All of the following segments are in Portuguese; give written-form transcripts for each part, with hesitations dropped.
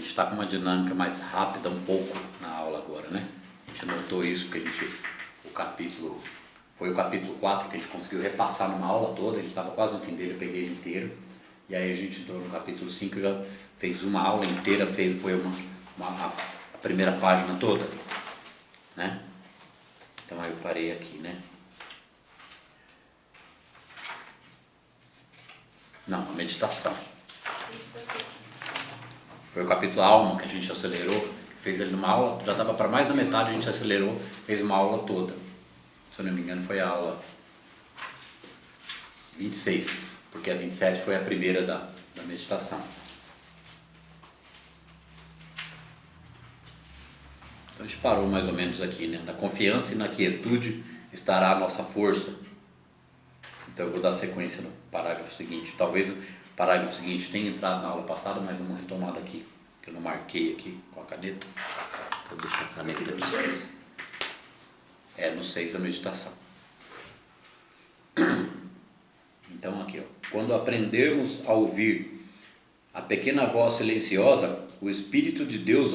está com uma dinâmica mais rápida um pouco na aula agora, né? A gente notou isso porque foi o capítulo 4 que a gente conseguiu repassar numa aula toda, a gente estava quase no fim dele, eu peguei ele inteiro, e aí a gente entrou no capítulo 5 e já fez uma aula inteira, foi a primeira página toda, né? Então aí eu parei aqui, né? Não, a meditação. Foi o capítulo Alma que a gente acelerou, fez ele numa aula, já estava para mais da metade, a gente acelerou, fez uma aula toda. Se eu não me engano foi a aula 26, porque a 27 foi a primeira da meditação. Então a gente parou mais ou menos aqui, né? Na confiança e na quietude estará a nossa força. Então eu vou dar sequência no parágrafo seguinte. Talvez o parágrafo seguinte tenha entrado na aula passada, mas uma retomada aqui, que eu não marquei aqui com a caneta. Vou deixar a caneta aqui. No 6? No 6 a meditação. Então aqui, ó. Quando aprendermos a ouvir a pequena voz silenciosa, o Espírito de Deus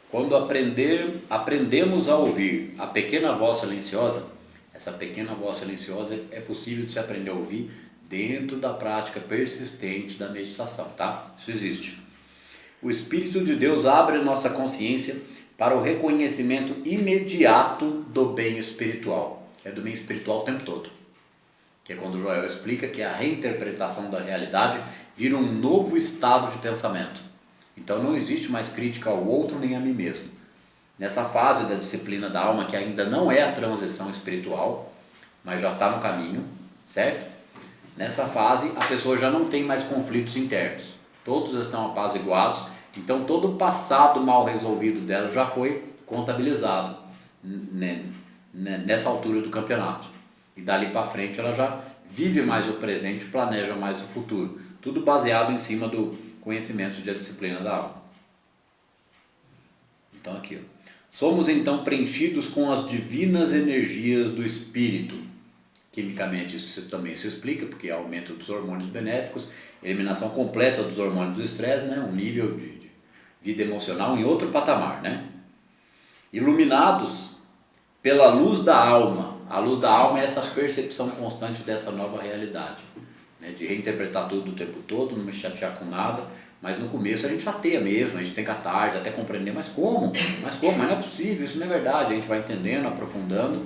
Quando aprendemos a ouvir a pequena voz silenciosa, essa pequena voz silenciosa é possível de se aprender a ouvir dentro da prática persistente da meditação, tá? Isso existe. O Espírito de Deus abre nossa consciência para o reconhecimento imediato do bem espiritual. É do bem espiritual o tempo todo. Que é quando o Joel explica que a reinterpretação da realidade vira um novo estado de pensamento. Então não existe mais crítica ao outro nem a mim mesmo. Nessa fase da disciplina da alma, que ainda não é a transição espiritual, mas já está no caminho, certo? Nessa fase a pessoa já não tem mais conflitos internos. Todos estão apaziguados, então todo o passado mal resolvido dela já foi contabilizado nessa altura do campeonato. E dali para frente ela já vive mais o presente, planeja mais o futuro. Tudo baseado em cima do conhecimento de a disciplina da alma. Então aqui, ó. Somos então preenchidos com as divinas energias do Espírito. Quimicamente isso também se explica, porque aumento dos hormônios benéficos, eliminação completa dos hormônios do estresse, né? Um nível de vida emocional em outro patamar, né? Iluminados pela luz da alma. A luz da alma é essa percepção constante dessa nova realidade, né? De reinterpretar tudo o tempo todo, não me chatear com nada, mas no começo a gente chateia mesmo, a gente tem catarse, até compreender, mas como? Mas não é possível, isso não é verdade. A gente vai entendendo, aprofundando,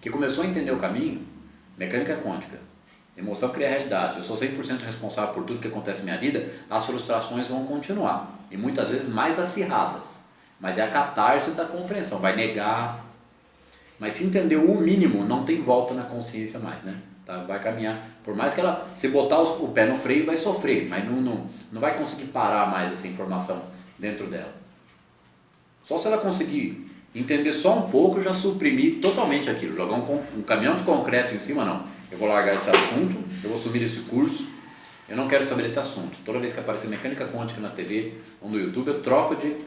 que começou a entender o caminho. Mecânica quântica, emoção cria realidade, eu sou 100% responsável por tudo que acontece na minha vida, as frustrações vão continuar, e muitas vezes mais acirradas, mas é a catarse da compreensão, vai negar, mas se entendeu o mínimo, não tem volta na consciência mais, né? Tá? Vai caminhar, por mais que ela, se botar o pé no freio, vai sofrer, mas não vai conseguir parar mais essa informação dentro dela. Só se ela conseguir entender só um pouco, já suprimir totalmente aquilo, jogar um caminhão de concreto em cima, não. Eu vou largar esse assunto, eu vou assumir esse curso, eu não quero saber desse assunto. Toda vez que aparecer mecânica quântica na TV ou no YouTube, eu troco de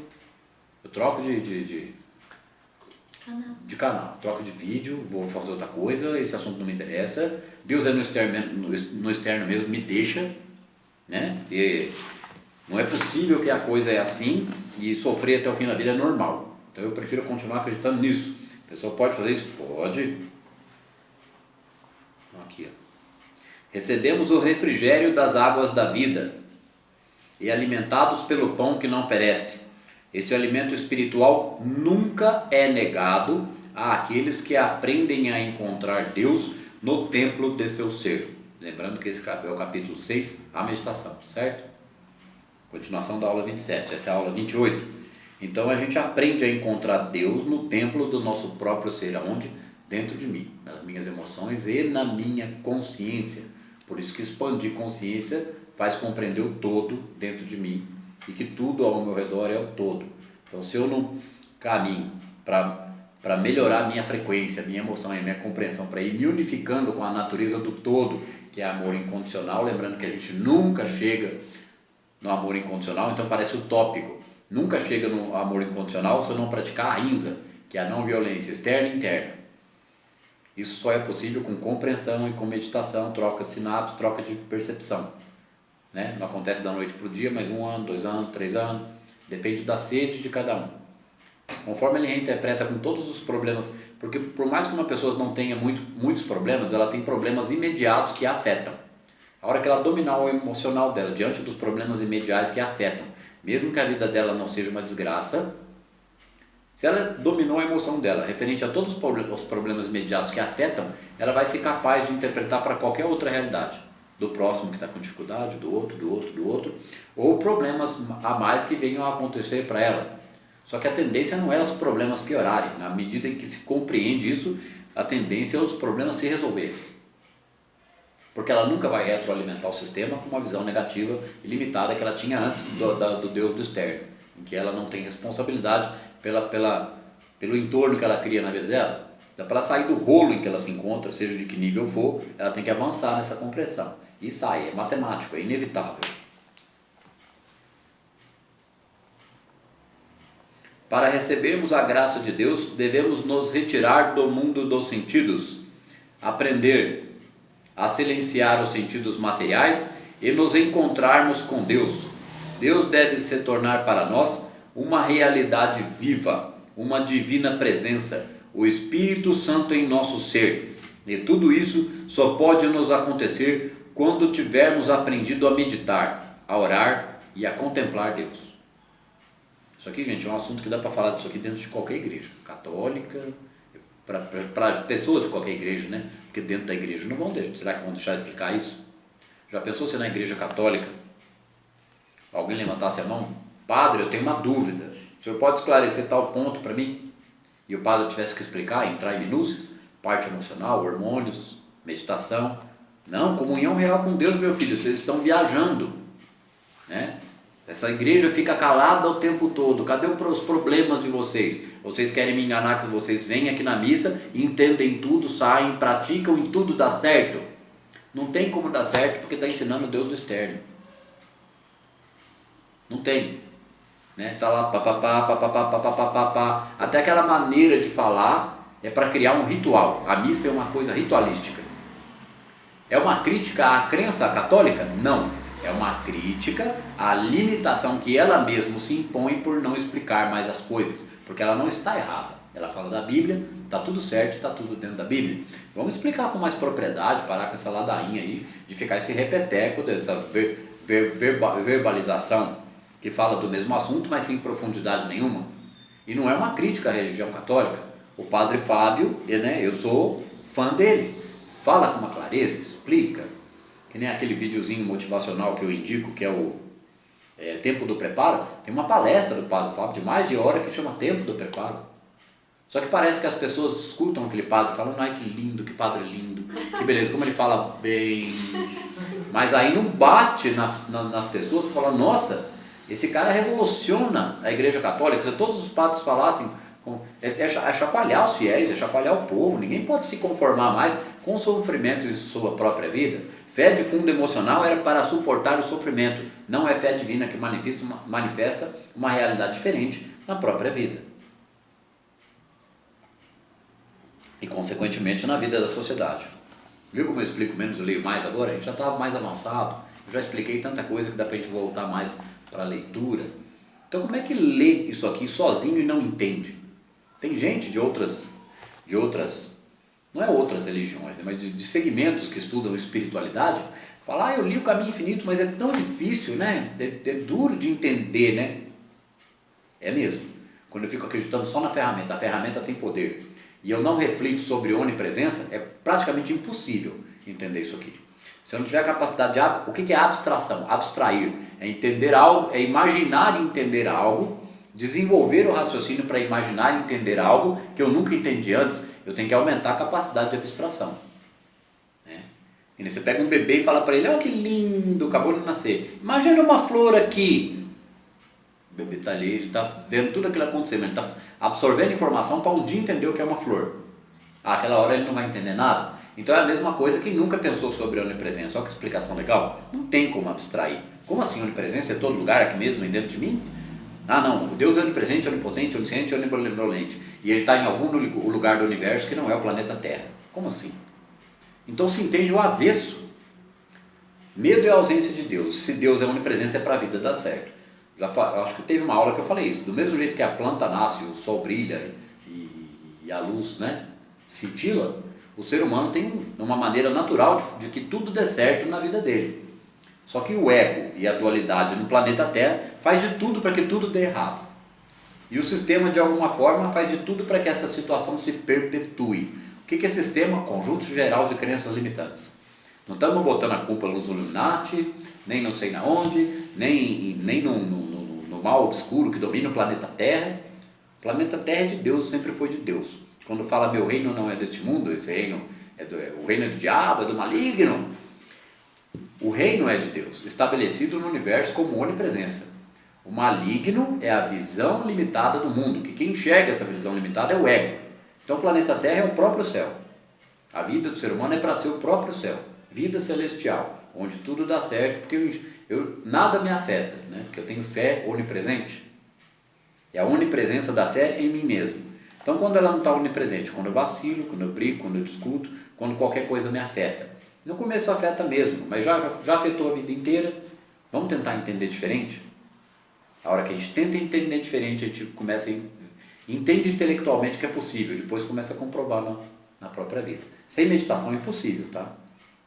canal, troco de vídeo, vou fazer outra coisa, esse assunto não me interessa, Deus é no externo mesmo, me deixa, né? E não é possível que a coisa é assim e sofrer até o fim da vida é normal. Então eu prefiro continuar acreditando nisso. A pessoa pode fazer isso? Pode. Então aqui, ó. Recebemos o refrigério das águas da vida e alimentados pelo pão que não perece. Este alimento espiritual nunca é negado àqueles que aprendem a encontrar Deus no templo de seu ser. Lembrando que esse é o capítulo 6, a meditação, certo? Continuação da aula 27, essa é a aula 28. Então a gente aprende a encontrar Deus no templo do nosso próprio ser, aonde? Dentro de mim, nas minhas emoções e na minha consciência. Por isso que expandir consciência faz compreender o todo dentro de mim e que tudo ao meu redor é o todo. Então se eu não caminho para melhorar a minha frequência, a minha emoção e a minha compreensão, para ir me unificando com a natureza do todo, que é amor incondicional, lembrando que a gente nunca chega no amor incondicional, então parece utópico. Nunca chega no amor incondicional se eu não praticar a rinza, que é a não violência externa e interna. Isso só é possível com compreensão e com meditação, troca de sinapses, troca de percepção. né? Não acontece da noite para o dia, mas 1 ano, 2 anos, 3 anos, depende da sede de cada um. Conforme ele reinterpreta com todos os problemas, porque por mais que uma pessoa não tenha muitos problemas, ela tem problemas imediatos que a afetam. A hora que ela dominar o emocional dela diante dos problemas imediatos que a afetam, mesmo que a vida dela não seja uma desgraça, se ela dominou a emoção dela referente a todos os problemas imediatos que a afetam, ela vai ser capaz de interpretar para qualquer outra realidade, do próximo que está com dificuldade, do outro, ou problemas a mais que venham a acontecer para ela. Só que a tendência não é os problemas piorarem. Na medida em que se compreende isso, a tendência é os problemas se resolverem. Porque ela nunca vai retroalimentar o sistema com uma visão negativa e limitada que ela tinha antes do Deus do externo, em que ela não tem responsabilidade pelo entorno que ela cria na vida dela. Então, para ela sair do rolo em que ela se encontra, seja de que nível for, ela tem que avançar nessa compreensão. E sai, é matemático, é inevitável. Para recebermos a graça de Deus, devemos nos retirar do mundo dos sentidos, aprender a silenciar os sentidos materiais e nos encontrarmos com Deus. Deus deve se tornar para nós uma realidade viva, uma divina presença, o Espírito Santo em nosso ser. E tudo isso só pode nos acontecer quando tivermos aprendido a meditar, a orar e a contemplar Deus. Isso aqui, gente, é um assunto que dá para falar disso aqui dentro de qualquer igreja, católica, para pessoas de qualquer igreja, né? Porque dentro da igreja não vão deixar, será que vão deixar explicar isso? Já pensou se na igreja católica alguém levantasse a mão? Padre, eu tenho uma dúvida, o senhor pode esclarecer tal ponto para mim? E o padre tivesse que explicar, entrar em minúcias, parte emocional, hormônios, meditação. Não, comunhão real com Deus, meu filho, vocês estão viajando, né? Essa igreja fica calada o tempo todo. Cadê os problemas de vocês? Vocês querem me enganar que vocês vêm aqui na missa, entendem tudo, saem, praticam e tudo dá certo? Não tem como dar certo porque está ensinando Deus do externo. Não tem. Está lá, papapá. Até aquela maneira de falar é para criar um ritual. A missa é uma coisa ritualística. É uma crítica à crença católica? Não. É uma crítica à limitação que ela mesma se impõe por não explicar mais as coisas, porque ela não está errada. Ela fala da Bíblia, está tudo certo, está tudo dentro da Bíblia. Vamos explicar com mais propriedade, parar com essa ladainha aí, de ficar esse repeteco dessa verbalização que fala do mesmo assunto, mas sem profundidade nenhuma. E não é uma crítica à religião católica. O padre Fábio, né, eu sou fã dele, fala com uma clareza, explica. Que nem aquele videozinho motivacional que eu indico, que é o Tempo do Preparo. Tem uma palestra do padre Fábio de mais de hora que chama Tempo do Preparo. Só que parece que as pessoas escutam aquele padre e falam: ai, que lindo, que padre lindo, que beleza, como ele fala bem. Mas aí não bate nas pessoas, fala: nossa, esse cara revoluciona a igreja católica. Se todos os padres falassem, é chacoalhar os fiéis, é chacoalhar o povo. Ninguém pode se conformar mais com o sofrimento em sua própria vida. Fé de fundo emocional era para suportar o sofrimento, não é fé divina que manifesta uma realidade diferente na própria vida. E consequentemente na vida da sociedade. Viu como eu explico menos, eu leio mais agora? A gente já estava mais avançado, eu já expliquei tanta coisa que dá para a gente voltar mais para a leitura. Então como é que lê isso aqui sozinho e não entende? Tem gente de outras não é outras religiões, né, mas de segmentos que estudam espiritualidade, fala: eu li o Caminho Infinito, mas é tão difícil, né? É duro de entender, né? É mesmo. Quando eu fico acreditando só na ferramenta, a ferramenta tem poder, e eu não reflito sobre onipresença, é praticamente impossível entender isso aqui. Se eu não tiver capacidade de... O que é abstração? Abstrair. É entender algo, é imaginar e entender algo, desenvolver o raciocínio para imaginar e entender algo que eu nunca entendi antes. Eu tenho que aumentar a capacidade de abstração, né? E você pega um bebê e fala para ele: olha que lindo, acabou de nascer, imagina uma flor aqui. O bebê está ali, ele está vendo tudo aquilo acontecer, mas ele está absorvendo informação para um dia entender o que é uma flor. Aquela hora ele não vai entender nada. Então é a mesma coisa que nunca pensou sobre a onipresença. Olha que explicação legal. Não tem como abstrair. Como assim onipresença? É todo lugar aqui mesmo, dentro de mim? Ah, não, Deus é onipresente, onipotente, onisciente, onibenevolente. E ele está em algum lugar do universo que não é o planeta Terra. Como assim? Então se entende o avesso. Medo é a ausência de Deus. Se Deus é onipresença, é para a vida dar certo. Eu acho que teve uma aula que eu falei isso. Do mesmo jeito que a planta nasce, o sol brilha e a luz, né, cintila, o ser humano tem uma maneira natural de que tudo dê certo na vida dele. Só que o ego e a dualidade no planeta Terra faz de tudo para que tudo dê errado. E o sistema, de alguma forma, faz de tudo para que essa situação se perpetue. O que é sistema? Conjunto geral de crenças limitantes. Não estamos botando a culpa nos Illuminati, nem não sei na onde, nem no mal obscuro que domina o planeta Terra. O planeta Terra é de Deus, sempre foi de Deus. Quando fala meu reino não é deste mundo, esse reino o reino é do diabo, é do maligno. O reino é de Deus, estabelecido no universo como onipresença. O maligno é a visão limitada do mundo, que quem enxerga essa visão limitada é o ego. Então o planeta Terra é o próprio céu. A vida do ser humano é para ser o próprio céu. Vida celestial, onde tudo dá certo, porque nada me afeta, né? Porque eu tenho fé onipresente. É a onipresença da fé em mim mesmo. Então quando ela não está onipresente, quando eu vacilo, quando eu brigo, quando eu discuto, quando qualquer coisa me afeta. No começo afeta mesmo, mas já afetou a vida inteira. Vamos tentar entender diferente? A hora que a gente tenta entender diferente, a gente começa entende intelectualmente que é possível, depois começa a comprovar na própria vida. Sem meditação é impossível, tá?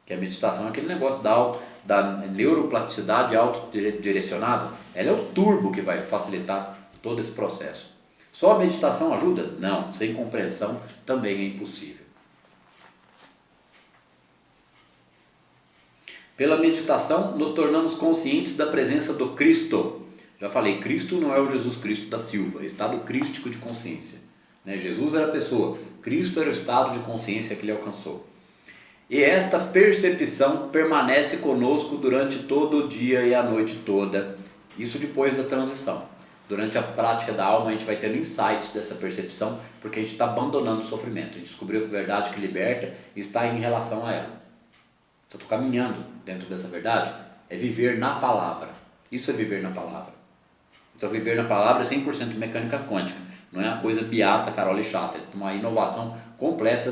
Que a meditação é aquele negócio da neuroplasticidade autodirecionada. Ela é o turbo que vai facilitar todo esse processo. Só a meditação ajuda? Não, sem compreensão também é impossível. Pela meditação, nos tornamos conscientes da presença do Cristo. Já falei, Cristo não é o Jesus Cristo da Silva, estado crístico de consciência. Jesus era a pessoa, Cristo era o estado de consciência que ele alcançou. E esta percepção permanece conosco durante todo o dia e a noite toda, isso depois da transição. Durante a prática da alma a gente vai tendo insights dessa percepção, porque a gente está abandonando o sofrimento, a gente descobriu que a verdade que liberta está em relação a ela. Então estou caminhando dentro dessa verdade, é viver na palavra, isso é viver na palavra. Então viver na palavra é 100% mecânica quântica, não é uma coisa beata, carola e chata, é uma inovação completa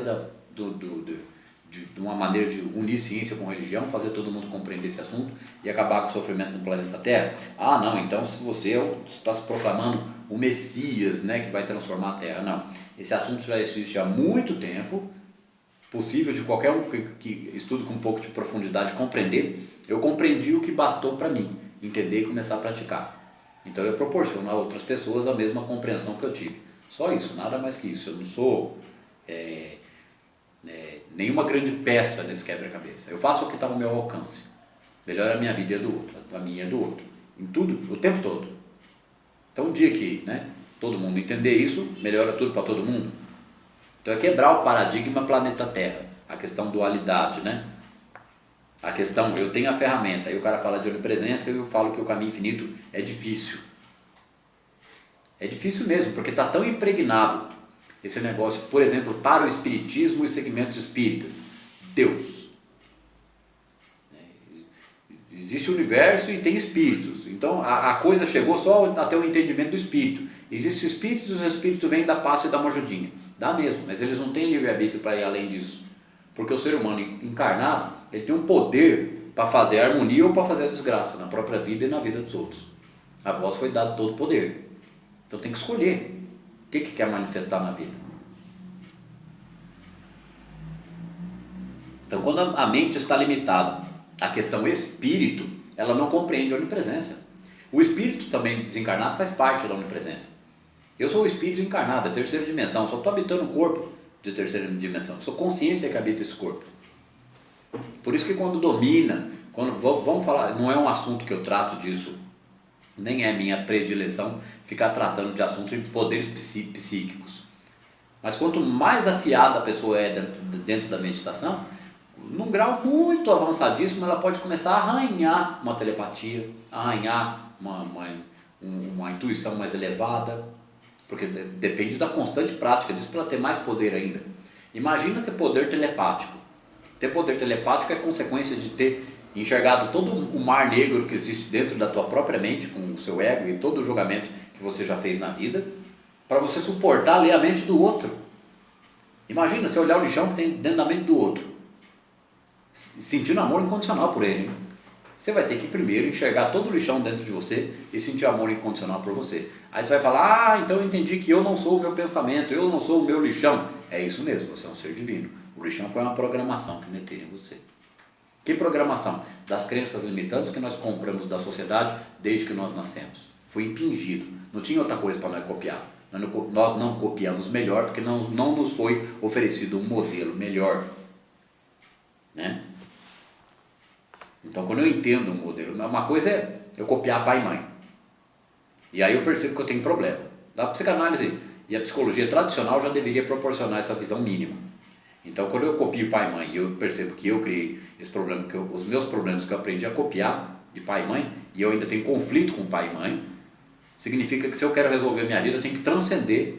de uma maneira de unir ciência com religião, fazer todo mundo compreender esse assunto e acabar com o sofrimento no planeta Terra. Ah não, então se você está se proclamando o Messias, né, que vai transformar a Terra, não. Esse assunto já existe há muito tempo, possível de qualquer um que estude com um pouco de profundidade compreender. Eu compreendi o que bastou para mim, entender e começar a praticar. Então eu proporciono a outras pessoas a mesma compreensão que eu tive. Só isso, nada mais que isso. Eu não sou nenhuma grande peça nesse quebra-cabeça. Eu faço o que está no meu alcance. Melhora a minha vida e a do outro, a minha e a do outro. Em tudo, o tempo todo. Então o dia que todo mundo entender isso, melhora tudo para todo mundo. Então é quebrar o paradigma planeta Terra, a questão dualidade, né? A questão, eu tenho a ferramenta, aí o cara fala de onipresença e eu falo que o caminho infinito é difícil. É difícil mesmo, porque está tão impregnado esse negócio, por exemplo, para o espiritismo e segmentos espíritas. Deus. Existe o universo e tem espíritos. Então a coisa chegou só até o entendimento do espírito. Existem espíritos e os espíritos vêm dar passo e dar uma ajudinha. Dá mesmo, mas eles não têm livre-arbítrio para ir além disso. Porque o ser humano encarnado, ele tem um poder para fazer a harmonia ou para fazer a desgraça na própria vida e na vida dos outros. A voz foi dado todo o poder. Então tem que escolher o que quer manifestar na vida. Então quando a mente está limitada à questão espírito, ela não compreende a onipresença. O espírito também desencarnado faz parte da onipresença. Eu sou o espírito encarnado, a terceira dimensão, só estou habitando o corpo de terceira dimensão, sou consciência que habita esse corpo. Por isso que quando domina, vamos falar, não é um assunto que eu trato disso, nem é minha predileção ficar tratando de assuntos de poderes psíquicos. Mas quanto mais afiada a pessoa é dentro da meditação, num grau muito avançadíssimo, ela pode começar a arranhar uma telepatia, arranhar uma intuição mais elevada, porque depende da constante prática disso para ter mais poder ainda. Imagina ter poder telepático. Ter poder telepático é consequência de ter enxergado todo o mar negro que existe dentro da tua própria mente, com o seu ego e todo o julgamento que você já fez na vida, para você suportar ler a mente do outro. Imagina você olhar o lixão que tem dentro da mente do outro, sentindo amor incondicional por ele. Você vai ter que primeiro enxergar todo o lixão dentro de você e sentir amor incondicional por você. Aí você vai falar, então eu entendi que eu não sou o meu pensamento, eu não sou o meu lixão. É isso mesmo, você é um ser divino. O lixão foi uma programação que meteram em você. Que programação? Das crenças limitantes que nós compramos da sociedade desde que nós nascemos. Foi impingido. Não tinha outra coisa para nós copiar. Nós não copiamos melhor porque não nos foi oferecido um modelo melhor. Né? Então, quando eu entendo um modelo, uma coisa é eu copiar pai e mãe. E aí eu percebo que eu tenho problema. A psicanálise e a psicologia tradicional já deveria proporcionar essa visão mínima. Então, quando eu copio pai e mãe e eu percebo que eu criei esse problema, os meus problemas que eu aprendi a copiar de pai e mãe, e eu ainda tenho conflito com pai e mãe, significa que se eu quero resolver a minha vida, eu tenho que transcender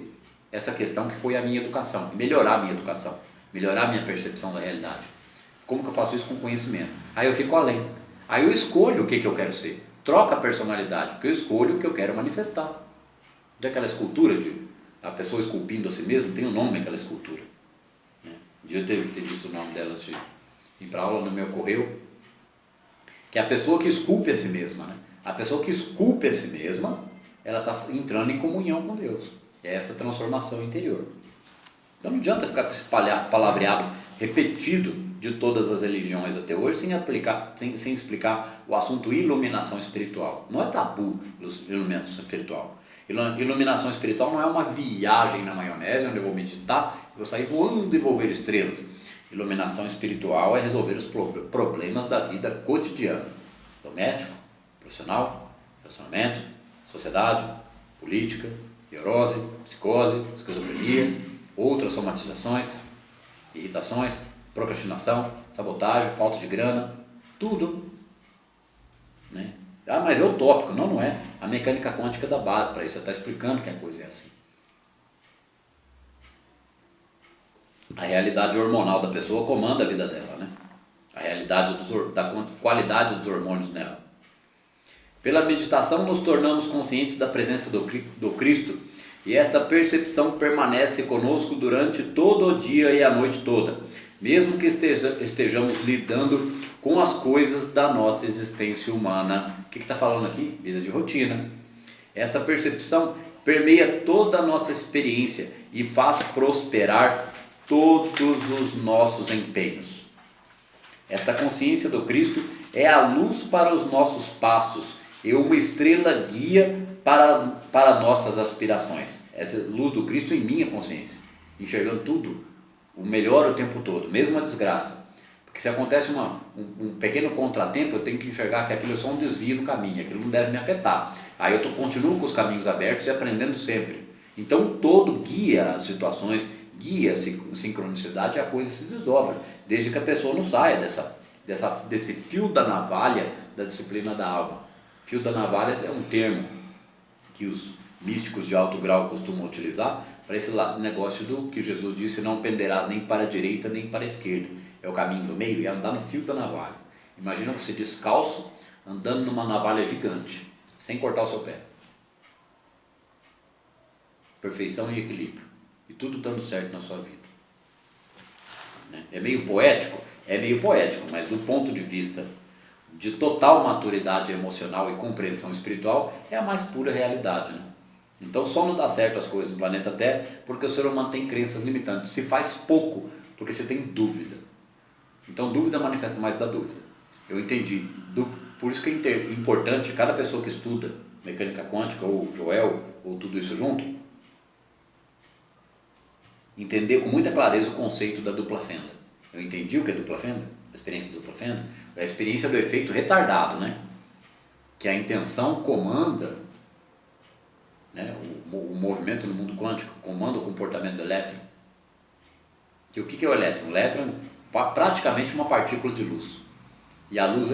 essa questão que foi a minha educação, melhorar a minha educação, melhorar a minha percepção da realidade. Como que eu faço isso com conhecimento? Aí eu fico além. Aí eu escolho o que eu quero ser. Troca a personalidade, porque eu escolho o que eu quero manifestar. Não é aquela escultura de a pessoa esculpindo a si mesma, tem um nome aquela escultura. Eu ter visto o nome dela antes de ir para aula, não me ocorreu. Que é a pessoa que esculpe a si mesma. Né? A pessoa que esculpe a si mesma, ela está entrando em comunhão com Deus. É essa transformação interior. Então não adianta ficar com esse palavreado repetido de todas as religiões até hoje sem explicar o assunto iluminação espiritual. Não é tabu iluminação espiritual. Iluminação espiritual não é uma viagem na maionese onde eu vou meditar e vou sair voando e devolver estrelas. Iluminação espiritual é resolver os problemas da vida cotidiana. Doméstico, profissional, relacionamento, sociedade, política, neurose, psicose, esquizofrenia, outras somatizações, irritações, procrastinação, sabotagem, falta de grana, tudo. Né? Ah, mas é utópico. Não, não é. A mecânica quântica dá base para isso, você está explicando que a coisa é assim. A realidade hormonal da pessoa comanda a vida dela, né? A realidade da qualidade dos hormônios nela. Pela meditação nos tornamos conscientes da presença do Cristo e esta percepção permanece conosco durante todo o dia e a noite toda, mesmo que estejamos lidando com as coisas da nossa existência humana. O que está falando aqui? Vida de rotina. Esta percepção permeia toda a nossa experiência e faz prosperar todos os nossos empenhos. Esta consciência do Cristo é a luz para os nossos passos e uma estrela guia para nossas aspirações. Essa luz do Cristo em minha consciência, enxergando tudo, o melhor o tempo todo, mesmo a desgraça. Porque se acontece um pequeno contratempo, eu tenho que enxergar que aquilo é só um desvio no caminho, aquilo não deve me afetar. Aí eu continuo com os caminhos abertos e aprendendo sempre. Então todo guia as situações, guia a sincronicidade e a coisa se desdobra, desde que a pessoa não saia desse fio da navalha da disciplina da alma. Fio da navalha é um termo que os místicos de alto grau costumam utilizar para esse negócio do que Jesus disse: não penderás nem para a direita nem para a esquerda. É o caminho do meio e andar no fio da navalha. Imagina você descalço andando numa navalha gigante, sem cortar o seu pé. Perfeição e equilíbrio. E tudo dando certo na sua vida. É meio poético? É meio poético, mas do ponto de vista de total maturidade emocional e compreensão espiritual, é a mais pura realidade. Né? Então só não dá certo as coisas no planeta Terra porque o ser humano tem crenças limitantes. Se faz pouco porque você tem dúvida. Então dúvida manifesta mais da dúvida. Eu entendi. Por isso que é importante cada pessoa que estuda mecânica quântica ou Joel ou tudo isso junto, entender com muita clareza o conceito da dupla fenda. Eu entendi o que é dupla fenda, a experiência da dupla fenda, é a experiência do efeito retardado, né? Que a intenção comanda, né? O movimento no mundo quântico, comanda o comportamento do elétron. E o que é o elétron? O elétron é praticamente uma partícula de luz. E a luz,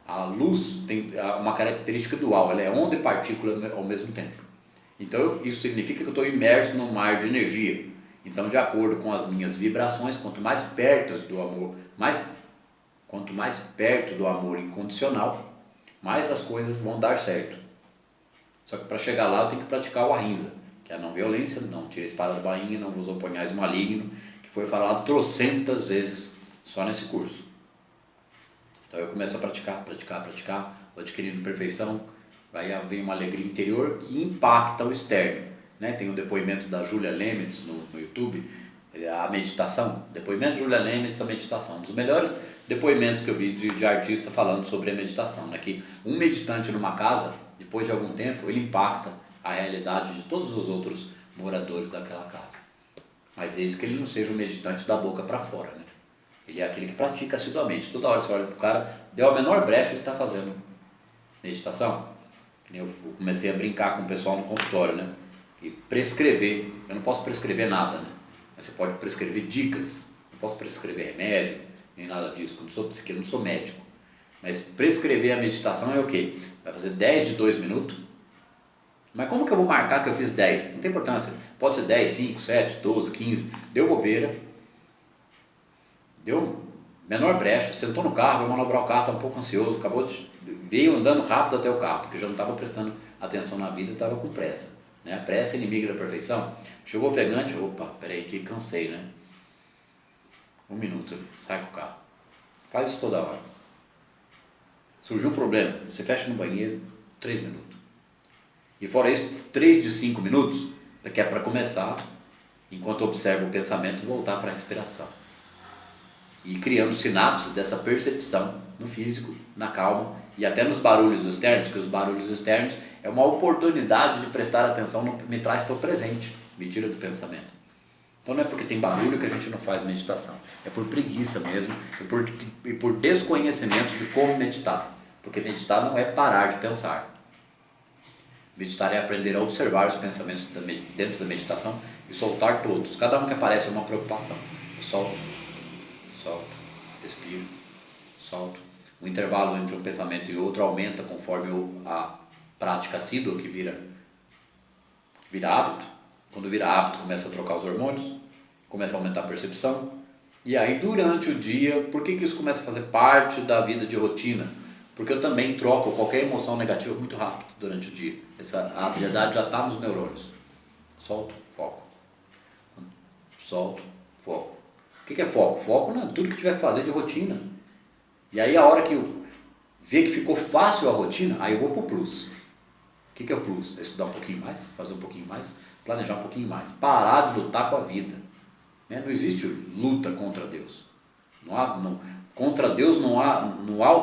a luz tem uma característica dual, ela é onda e partícula ao mesmo tempo. Então isso significa que eu estou imerso num mar de energia. Então, de acordo com as minhas vibrações, quanto mais perto do amor incondicional, mais as coisas vão dar certo. Só que para chegar lá eu tenho que praticar o Ahimsa, que é a não violência, não tire a espada da bainha, não vos oponhais maligno, que foi falado trocentas vezes só nesse curso. Então eu começo a praticar, vou adquirindo perfeição, aí vem uma alegria interior que impacta o externo, né? Tem o depoimento da Julia Lemetz no YouTube, a meditação, depoimento de Julia Lemetz, a meditação, um dos melhores depoimentos que eu vi de artista falando sobre a meditação, né? Que um meditante numa casa, depois de algum tempo, ele impacta a realidade de todos os outros moradores daquela casa, mas desde que ele não seja um meditante da boca para fora, né? Ele é aquele que pratica assiduamente. Toda hora você olha para o cara, deu a menor brecha, ele está fazendo meditação. Eu comecei a brincar com o pessoal no consultório, né? E prescrever. Eu não posso prescrever nada, né? Mas você pode prescrever dicas. Não posso prescrever remédio, nem nada disso. Eu não sou psiquiatra, não sou médico. Mas prescrever a meditação é o quê? Vai fazer 10 de 2 minutos. Mas como que eu vou marcar que eu fiz 10? Não tem importância. Pode ser 10, 5, 7, 12, 15. Deu bobeira. Deu menor brecha, sentou no carro, vai manobrar o carro, está um pouco ansioso, veio andando rápido até o carro, porque já não estava prestando atenção na vida, estava com pressa, né? A pressa é inimiga da perfeição. Chegou ofegante, opa, peraí que cansei, né? 1 minuto, sai com o carro. Faz isso toda hora. Surgiu um problema, você fecha no banheiro, 3 minutos. E fora isso, 3 de 5 minutos, que é para começar, enquanto observa o pensamento, voltar para a respiração. E criando sinapses dessa percepção no físico, na calma e até nos barulhos externos, que os barulhos externos é uma oportunidade de prestar atenção, me traz para o presente, me tira do pensamento. Então não é porque tem barulho que a gente não faz meditação, é por preguiça mesmo e por desconhecimento de como meditar, porque meditar não é parar de pensar. Meditar é aprender a observar os pensamentos dentro da meditação e soltar todos, cada um que aparece é uma preocupação. Eu solto, respiro, solto. O intervalo entre um pensamento e outro aumenta conforme a prática assídua que vira hábito. Quando vira hábito, começa a trocar os hormônios, começa a aumentar a percepção. E aí, durante o dia, por que isso começa a fazer parte da vida de rotina? Porque eu também troco qualquer emoção negativa muito rápido durante o dia. Essa habilidade já está nos neurônios. Solto, foco. Solto, foco. O que é foco? Foco não é tudo que tiver que fazer de rotina. E aí a hora que eu ver que ficou fácil a rotina, aí eu vou para o plus. O que é o plus? É estudar um pouquinho mais, fazer um pouquinho mais, planejar um pouquinho mais. Parar de lutar com a vida. Né? Não existe luta contra Deus. Contra Deus não há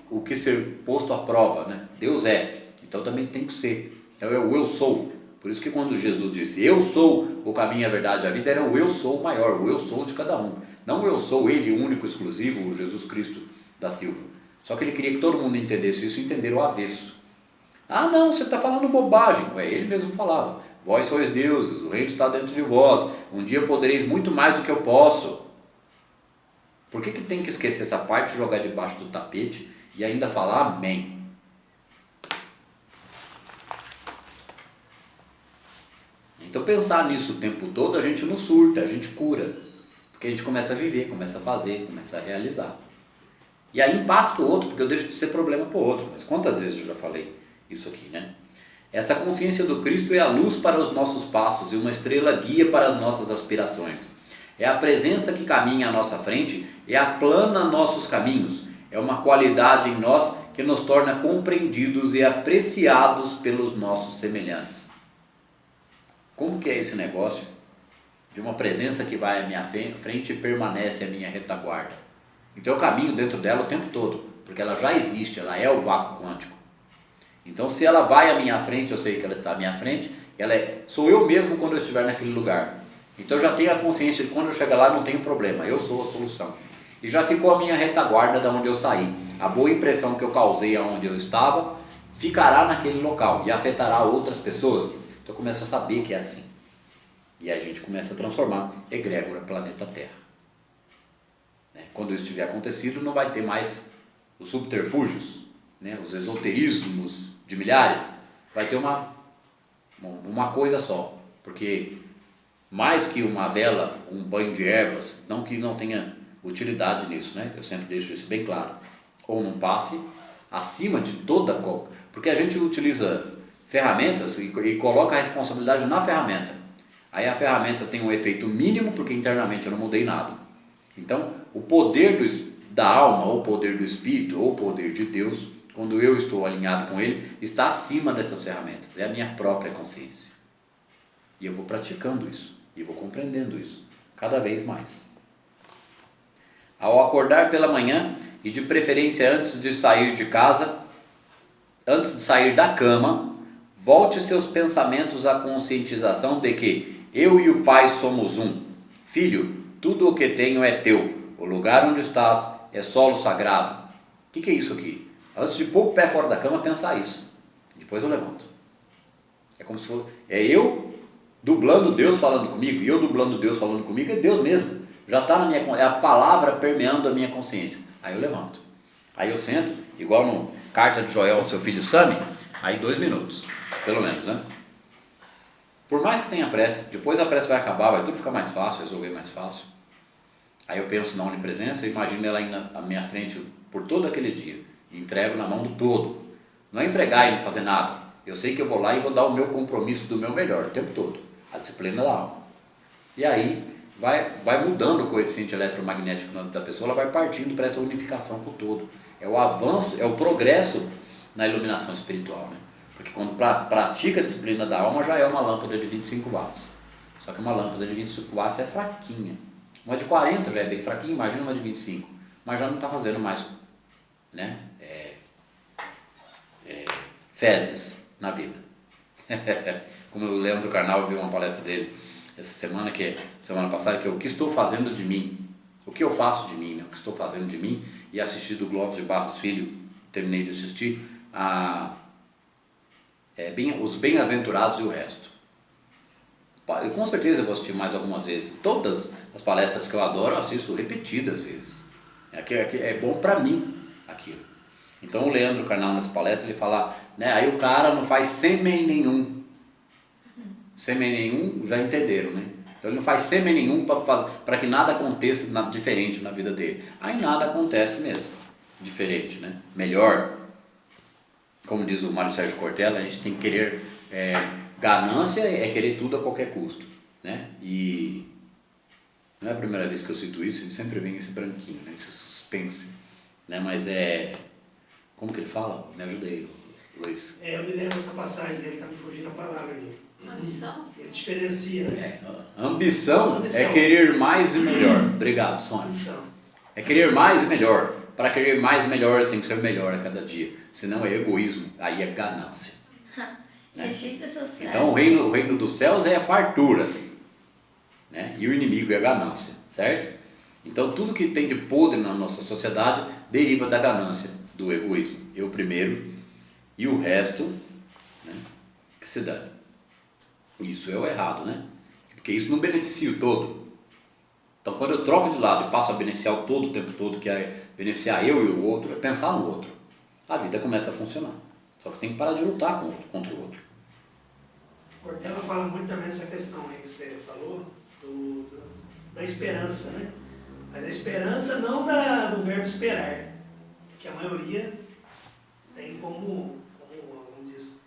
o que ser posto à prova. Né? Deus é, então também tem que ser. Então é o eu sou. Por isso que quando Jesus disse, eu sou o caminho, a verdade e a vida, era o eu sou maior, o eu sou de cada um. Não o eu sou ele, o único, exclusivo, o Jesus Cristo da Silva. Só que ele queria que todo mundo entendesse isso e entender o avesso. Ah não, você está falando bobagem. Ele mesmo falava, vós sois deuses, o reino está dentro de vós, um dia podereis muito mais do que eu posso. Por que tem que esquecer essa parte, jogar debaixo do tapete e ainda falar amém? Então pensar nisso o tempo todo, a gente não surta, a gente cura, porque a gente começa a viver, começa a fazer, começa a realizar. E aí impacta o outro, porque eu deixo de ser problema para o outro, mas quantas vezes eu já falei isso aqui, né? Esta consciência do Cristo é a luz para os nossos passos e uma estrela guia para as nossas aspirações. É a presença que caminha à nossa frente e aplana nossos caminhos. É uma qualidade em nós que nos torna compreendidos e apreciados pelos nossos semelhantes. Como que é esse negócio de uma presença que vai à minha frente e permanece à minha retaguarda? Então eu caminho dentro dela o tempo todo, porque ela já existe, ela é o vácuo quântico. Então se ela vai à minha frente, eu sei que ela está à minha frente, sou eu mesmo quando eu estiver naquele lugar. Então eu já tenho a consciência de que quando eu chegar lá não tenho problema, eu sou a solução. E já ficou a minha retaguarda de onde eu saí. A boa impressão que eu causei aonde eu estava ficará naquele local e afetará outras pessoas. Então eu começo a saber que é assim. E aí a gente começa a transformar egrégora planeta Terra. Quando isso tiver acontecido, não vai ter mais os subterfúgios, os esoterismos de milhares. Vai ter uma coisa só. Porque mais que uma vela, um banho de ervas, não que não tenha utilidade nisso, eu sempre deixo isso bem claro. Ou num passe, acima de toda... Porque a gente utiliza ferramentas e coloca a responsabilidade na ferramenta. Aí a ferramenta tem um efeito mínimo, porque internamente eu não mudei nada. Então, o poder da alma, ou poder do Espírito, ou poder de Deus, quando eu estou alinhado com Ele, está acima dessas ferramentas, é a minha própria consciência. E eu vou praticando isso, e vou compreendendo isso, cada vez mais. Ao acordar pela manhã, e de preferência antes de sair de casa, antes de sair da cama, volte seus pensamentos à conscientização de que eu e o Pai somos um. Filho, tudo o que tenho é teu, o lugar onde estás é solo sagrado. O que é isso aqui? Antes de pôr o pé fora da cama, pensar isso. Depois eu levanto. É como se fosse, é eu dublando Deus falando comigo, e eu dublando Deus falando comigo, é Deus mesmo. Já está na minha, é a palavra permeando a minha consciência. Aí eu levanto. Aí eu sento, igual no Carta de Joel ao seu filho Sami, aí 2 minutos, pelo menos, né? Por mais que tenha pressa, depois a pressa vai acabar, vai tudo ficar mais fácil, resolver mais fácil. Aí eu penso na onipresença, imagino ela aí na minha frente por todo aquele dia, e entrego na mão do todo. Não é entregar e não fazer nada. Eu sei que eu vou lá e vou dar o meu compromisso do meu melhor o tempo todo, a disciplina da alma. E aí vai mudando o coeficiente eletromagnético da pessoa, ela vai partindo para essa unificação com o todo. É o avanço, é o progresso na iluminação espiritual, né? Porque quando pratica a disciplina da alma, já é uma lâmpada de 25 watts. Só que uma lâmpada de 25 watts é fraquinha. Uma de 40 já é bem fraquinha, imagina uma de 25. Mas já não está fazendo mais, né? Fezes na vida. Como o Leandro Carnal viu uma palestra dele essa semana, semana passada, que é o que estou fazendo de mim. O que eu faço de mim, né? O que estou fazendo de mim. E assisti do Clóvis de Barros Filho, terminei de assistir, os Bem-aventurados e o resto. Com certeza eu vou assistir mais algumas vezes. Todas as palestras que eu adoro eu assisto repetidas vezes. É bom para mim aquilo. Então o Leandro Carnal nessa palestra ele fala, né, aí o cara não faz sêmen nenhum. Sêmen nenhum, já entenderam, né? Então ele não faz sêmen nenhum para que nada aconteça diferente na vida dele. Aí nada acontece mesmo, diferente, né? Melhor, como diz o Mário Sérgio Cortella, a gente tem que querer, ganância é querer tudo a qualquer custo, né? E não é a primeira vez que eu cito isso, sempre vem esse branquinho, né? Esse suspense, né? Mas como que ele fala? Me ajuda aí, Luiz. Eu me lembro dessa passagem dele, está me fugindo a palavra aqui. Ambição? Ele diferencia, né? Ambição é querer mais e melhor. Obrigado, Sônia. Ambição. É querer mais e melhor. Para querer mais e melhor, eu tenho que ser melhor a cada dia. Senão é egoísmo, aí é ganância. Né? Receita social. Então o reino dos céus é a fartura, né? E o inimigo é a ganância, certo? Então tudo que tem de podre na nossa sociedade deriva da ganância, do egoísmo. Eu primeiro e o resto, né, que se dane. Isso é o errado, né? Porque isso não beneficia o todo. Então quando eu troco de lado e passo a beneficiar o todo o tempo todo, que é beneficiar eu e o outro, é pensar no outro, a vida começa a funcionar. Só que tem que parar de lutar contra o outro. Cortella fala muito também dessa questão aí que você falou, da esperança, né? Mas a esperança não do verbo esperar, que a maioria tem como vamos dizer,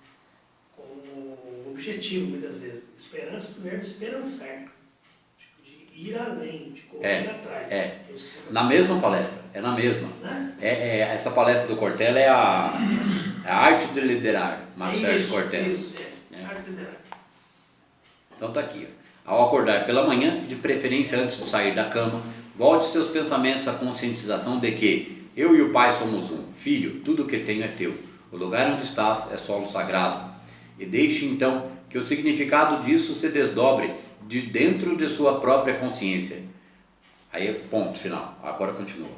como objetivo muitas vezes. Esperança do verbo esperançar, tipo, de ir além, de correr atrás. Na mesma palestra, na mesma. Né? Essa palestra do Cortella é a arte de liderar, Mário Sérgio Cortella. Arte de liderar. Então tá aqui, ó. Ao acordar pela manhã, de preferência antes de sair da cama, volte seus pensamentos à conscientização de que eu e o Pai somos um. Filho, tudo o que tenho é teu. O lugar onde estás é solo sagrado. E deixe então que o significado disso se desdobre de dentro de sua própria consciência. Aí é ponto final, agora continua.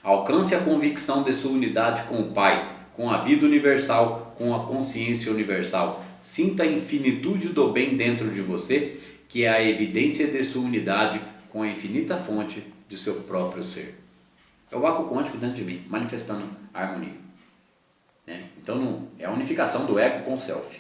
Alcance a convicção de sua unidade com o Pai, com a vida universal, com a consciência universal. Sinta a infinitude do bem dentro de você, que é a evidência de sua unidade com a infinita fonte de seu próprio ser. É o vácuo quântico dentro de mim, manifestando a harmonia. Né? Então não, é a unificação do ego com o self.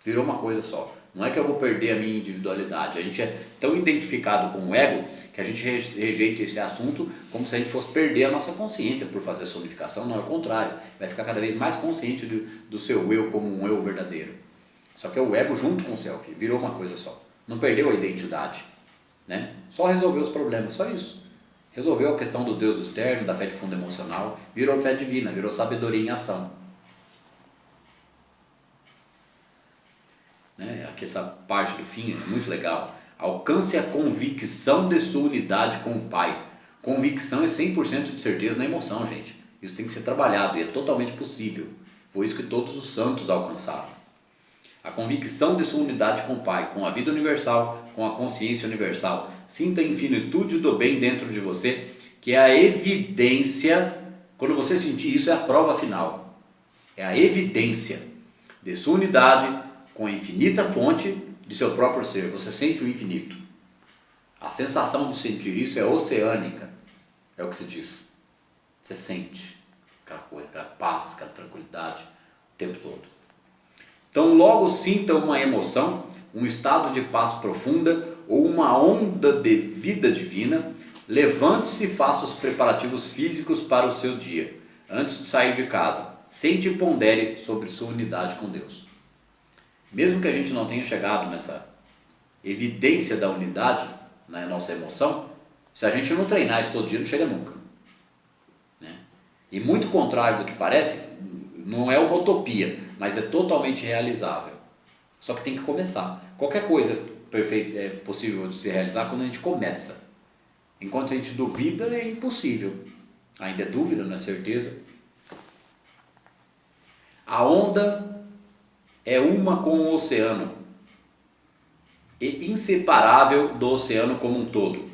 Virou uma coisa só. Não é que eu vou perder a minha individualidade. A gente é tão identificado com o ego que a gente rejeita esse assunto como se a gente fosse perder a nossa consciência por fazer essa unificação. Não, é o contrário. Vai ficar cada vez mais consciente do seu eu como um eu verdadeiro. Só que é o ego junto com o self. Virou uma coisa só. Não perdeu a identidade. Né? Só resolveu os problemas, só isso. Resolveu a questão do Deus externo, da fé de fundo emocional, virou fé divina, virou sabedoria em ação. Né? Aqui essa parte do fim é muito legal. Alcance a convicção de sua unidade com o Pai. Convicção é 100% de certeza na emoção, gente. Isso tem que ser trabalhado e é totalmente possível. Foi isso que todos os santos alcançaram. A convicção de sua unidade com o Pai, com a vida universal, com a consciência universal. Sinta a infinitude do bem dentro de você, que é a evidência. Quando você sentir isso, é a prova final. É a evidência de sua unidade com a infinita fonte de seu próprio ser. Você sente o infinito. A sensação de sentir isso é oceânica. É o que se diz. Você sente aquela coisa, aquela paz, aquela tranquilidade o tempo todo. Então logo sinta uma emoção, um estado de paz profunda ou uma onda de vida divina. Levante-se e faça os preparativos físicos para o seu dia. Antes de sair de casa, sente e pondere sobre sua unidade com Deus. Mesmo que a gente não tenha chegado nessa evidência da unidade na nossa emoção, se a gente não treinar isso todo dia, não chega nunca. Né? E muito contrário do que parece, não é uma utopia, mas é totalmente realizável. Só que tem que começar. Qualquer coisa perfeita é possível de se realizar quando a gente começa. Enquanto a gente duvida, é impossível. Ainda é dúvida, não é certeza. A onda é uma com o oceano e inseparável do oceano como um todo.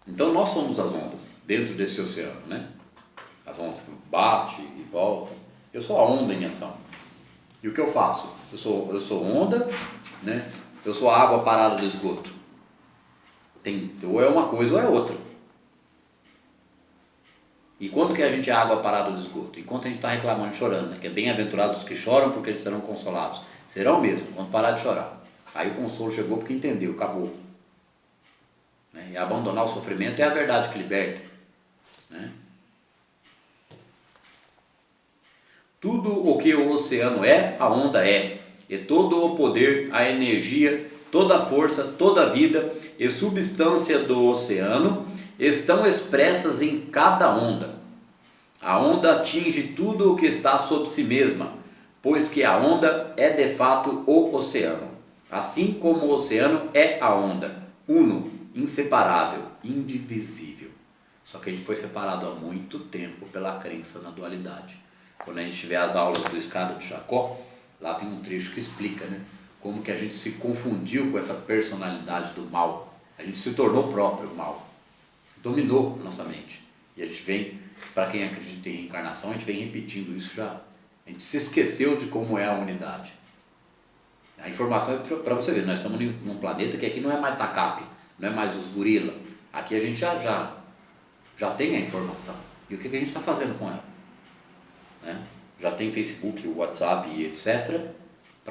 Então nós somos as ondas dentro desse oceano, né? As ondas que batem e voltam. Eu sou a onda em ação. E o que eu faço? Eu sou onda, né? Eu sou a água parada do esgoto. Ou é uma coisa ou é outra. E quando que a gente é água parada do esgoto? Enquanto a gente está reclamando e chorando, né? Que é bem-aventurados os que choram porque eles serão consolados. Serão mesmo, quando parar de chorar. Aí o consolo chegou porque entendeu, acabou. Né? E abandonar o sofrimento é a verdade que liberta. Né? Tudo o que o oceano é, a onda é. E todo o poder, a energia, toda a força, toda a vida e substância do oceano estão expressas em cada onda. A onda atinge tudo o que está sob si mesma, pois que a onda é de fato o oceano. Assim como o oceano é a onda, uno, inseparável, indivisível. Só que a gente foi separado há muito tempo pela crença na dualidade. Quando a gente tiver as aulas do Escada de Jacó, lá tem um trecho que explica, né, como que a gente se confundiu com essa personalidade do mal. A gente se tornou próprio mal, dominou nossa mente. E a gente vem, para quem acredita em reencarnação, a gente vem repetindo isso já. A gente se esqueceu de como é a unidade. A informação é para você ver, nós estamos num planeta que aqui não é mais tacape, não é mais os gorila. Aqui a gente já tem a informação. E o que a gente está fazendo com ela? Né? Já tem Facebook, WhatsApp e etc.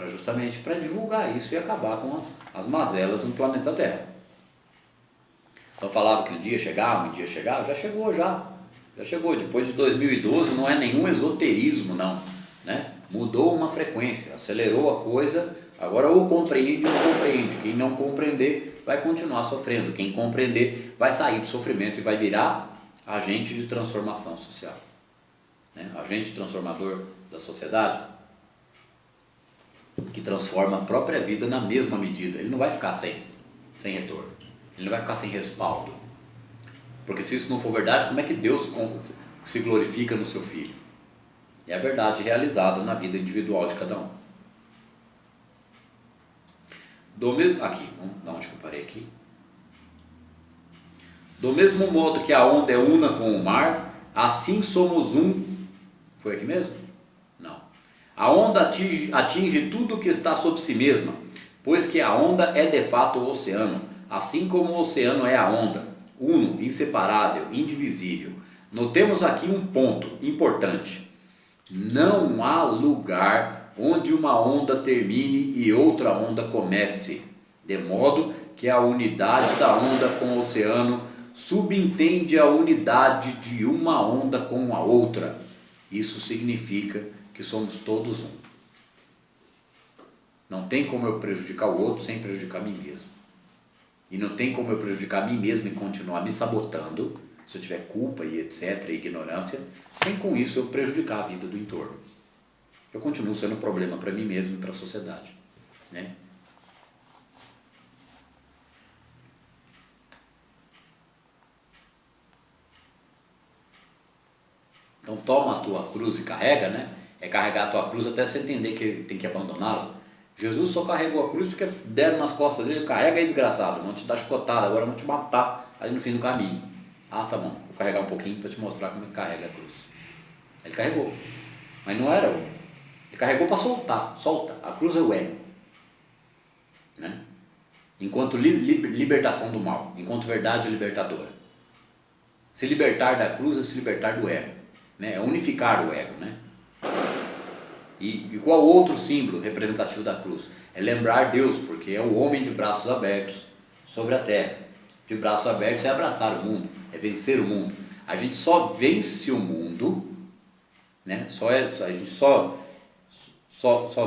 Justamente para divulgar isso e acabar com as mazelas no planeta Terra. Então falava que um dia chegava, já chegou já. Já chegou, depois de 2012 não é nenhum esoterismo não. Né? Mudou uma frequência, acelerou a coisa, agora ou compreende ou não compreende. Quem não compreender vai continuar sofrendo, quem compreender vai sair do sofrimento e vai virar agente de transformação social. Né? Agente transformador da sociedade, que transforma a própria vida na mesma medida. Ele não vai ficar sem retorno, ele não vai ficar sem respaldo. Porque se isso não for verdade, como é que Deus se glorifica no seu filho? É a verdade realizada na vida individual de cada um. Aqui, da onde que eu parei aqui? Do mesmo modo que a onda é una com o mar, assim somos um. Foi aqui mesmo? Não. A onda atinge tudo que está sob si mesma, pois que a onda é de fato o oceano, assim como o oceano é a onda, uno, inseparável, indivisível. Notemos aqui um ponto importante. Não há lugar onde uma onda termine e outra onda comece, de modo que a unidade da onda com o oceano subentende a unidade de uma onda com a outra. Isso significa que somos todos um. Não tem como eu prejudicar o outro sem prejudicar a mim mesmo. E não tem como eu prejudicar a mim mesmo e continuar me sabotando, se eu tiver culpa e etc, e ignorância, sem com isso eu prejudicar a vida do entorno. Eu continuo sendo um problema para mim mesmo e para a sociedade, né? Então toma a tua cruz e carrega, né? É carregar a tua cruz até você entender que tem que abandoná-la. Jesus só carregou a cruz porque deram nas costas dele, carrega aí desgraçado, vão te dar chicotada, agora vão te matar ali no fim do caminho. Ah, tá bom, vou carregar um pouquinho para te mostrar como é que carrega a cruz. Ele carregou, mas não era o. Ele carregou para soltar, solta. A cruz é o ego, né? Enquanto libertação do mal, enquanto verdade libertadora. Se libertar da cruz é se libertar do ego, né? É unificar o ego, né? E qual outro símbolo representativo da cruz? É lembrar Deus, porque é o homem de braços abertos sobre a terra. De braços abertos é abraçar o mundo, é vencer o mundo. A gente só vence o mundo, né? A gente só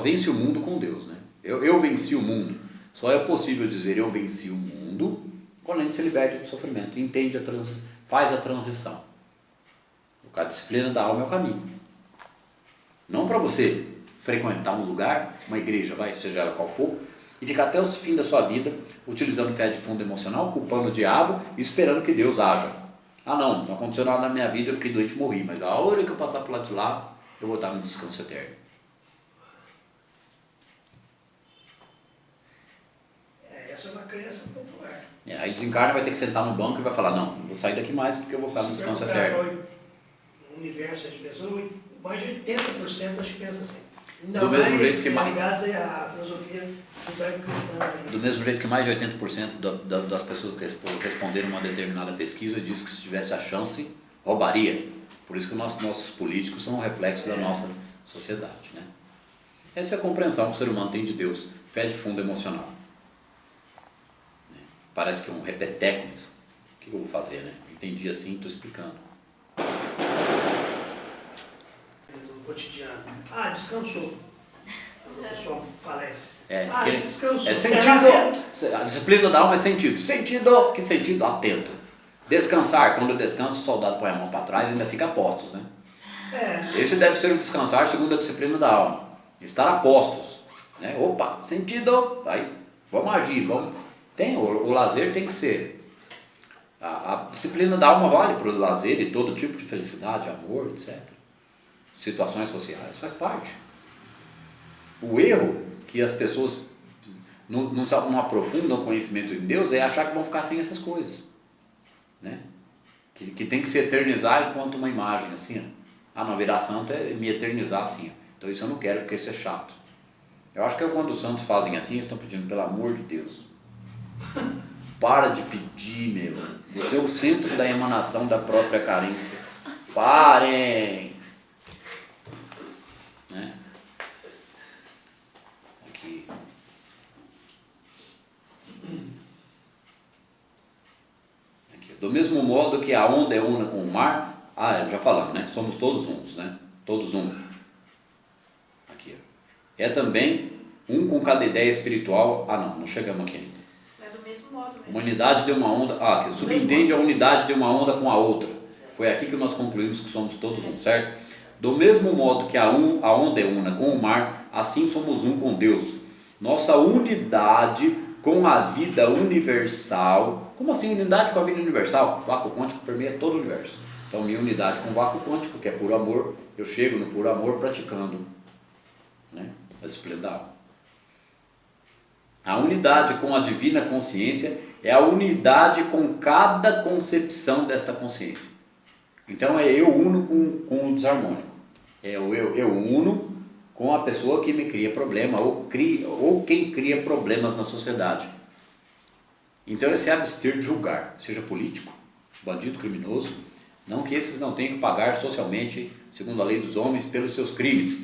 vence o mundo com Deus, né? Eu venci o mundo. Só é possível dizer eu venci o mundo quando a gente se liberta do sofrimento, entende faz a transição. A disciplina da alma é o caminho. Não para você frequentar um lugar, uma igreja, seja ela qual for, e ficar até o fim da sua vida utilizando fé de fundo emocional, culpando o diabo e esperando que Deus haja. Ah não aconteceu nada na minha vida, eu fiquei doente e morri, mas a hora que eu passar por lá de lá, eu vou estar no descanso eterno. Essa é uma crença popular. Aí desencarna, vai ter que sentar no banco e vai falar, não vou sair daqui mais porque eu vou ficar no descanso eterno. No universo de pessoas, mais de 80% acho que pensa assim. Do mesmo jeito que ligados à filosofia judaico-cristã. Do mesmo jeito que mais de 80% das pessoas que responderam uma determinada pesquisa diz que se tivesse a chance, roubaria. Por isso que nossos políticos são um reflexo da nossa sociedade, né? Essa é a compreensão que o ser humano tem de Deus, fé de fundo emocional. Parece que é um repeteco, mas o que eu vou fazer, né? Entendi assim, estou explicando. No cotidiano. Ah, descansou. A pessoa falece. Você descansou. É sentido. A disciplina da alma é sentido. Sentido, que sentido? Atento. Descansar. Quando eu descanso, o soldado põe a mão para trás e ainda fica a postos, né? Esse deve ser o descansar segundo a disciplina da alma. Estar a postos, né? Opa, sentido. Aí, vamos agir, vamos. O lazer tem que ser. A disciplina da alma vale para o lazer e todo tipo de felicidade, amor, etc. Situações sociais, faz parte. O erro que as pessoas não aprofundam o conhecimento de Deus é achar que vão ficar sem essas coisas, né? Que tem que se eternizar enquanto uma imagem, assim, não, virar santo é me eternizar assim, então isso eu não quero porque isso é chato. Eu acho que quando os santos fazem assim, eles estão pedindo, pelo amor de Deus, para de pedir, meu, você é o centro da emanação da própria carência, parem, né? Aqui. Do mesmo modo que a onda é una com o mar, já falamos, né? Somos todos uns, né? Todos um. Aqui. É também um com cada ideia espiritual. Não chegamos aqui ainda. É do mesmo modo mesmo. Uma unidade de uma onda. Que subentende a unidade de uma onda com a outra. Foi aqui que nós concluímos que somos todos um, certo? Do mesmo modo que a onda é una com o mar, assim somos um com Deus. Nossa unidade com a vida universal. Como assim unidade com a vida universal? O vácuo quântico permeia todo o universo. Então minha unidade com o vácuo quântico, que é puro amor, eu chego no puro amor praticando, né, a disciplina da alma. A unidade com a divina consciência é a unidade com cada concepção desta consciência. Então eu uno com o desarmônico. Eu uno com a pessoa que me cria problema ou quem cria problemas na sociedade. Então é se abster de julgar, seja político, bandido, criminoso, não que esses não tenham que pagar socialmente, segundo a lei dos homens, pelos seus crimes,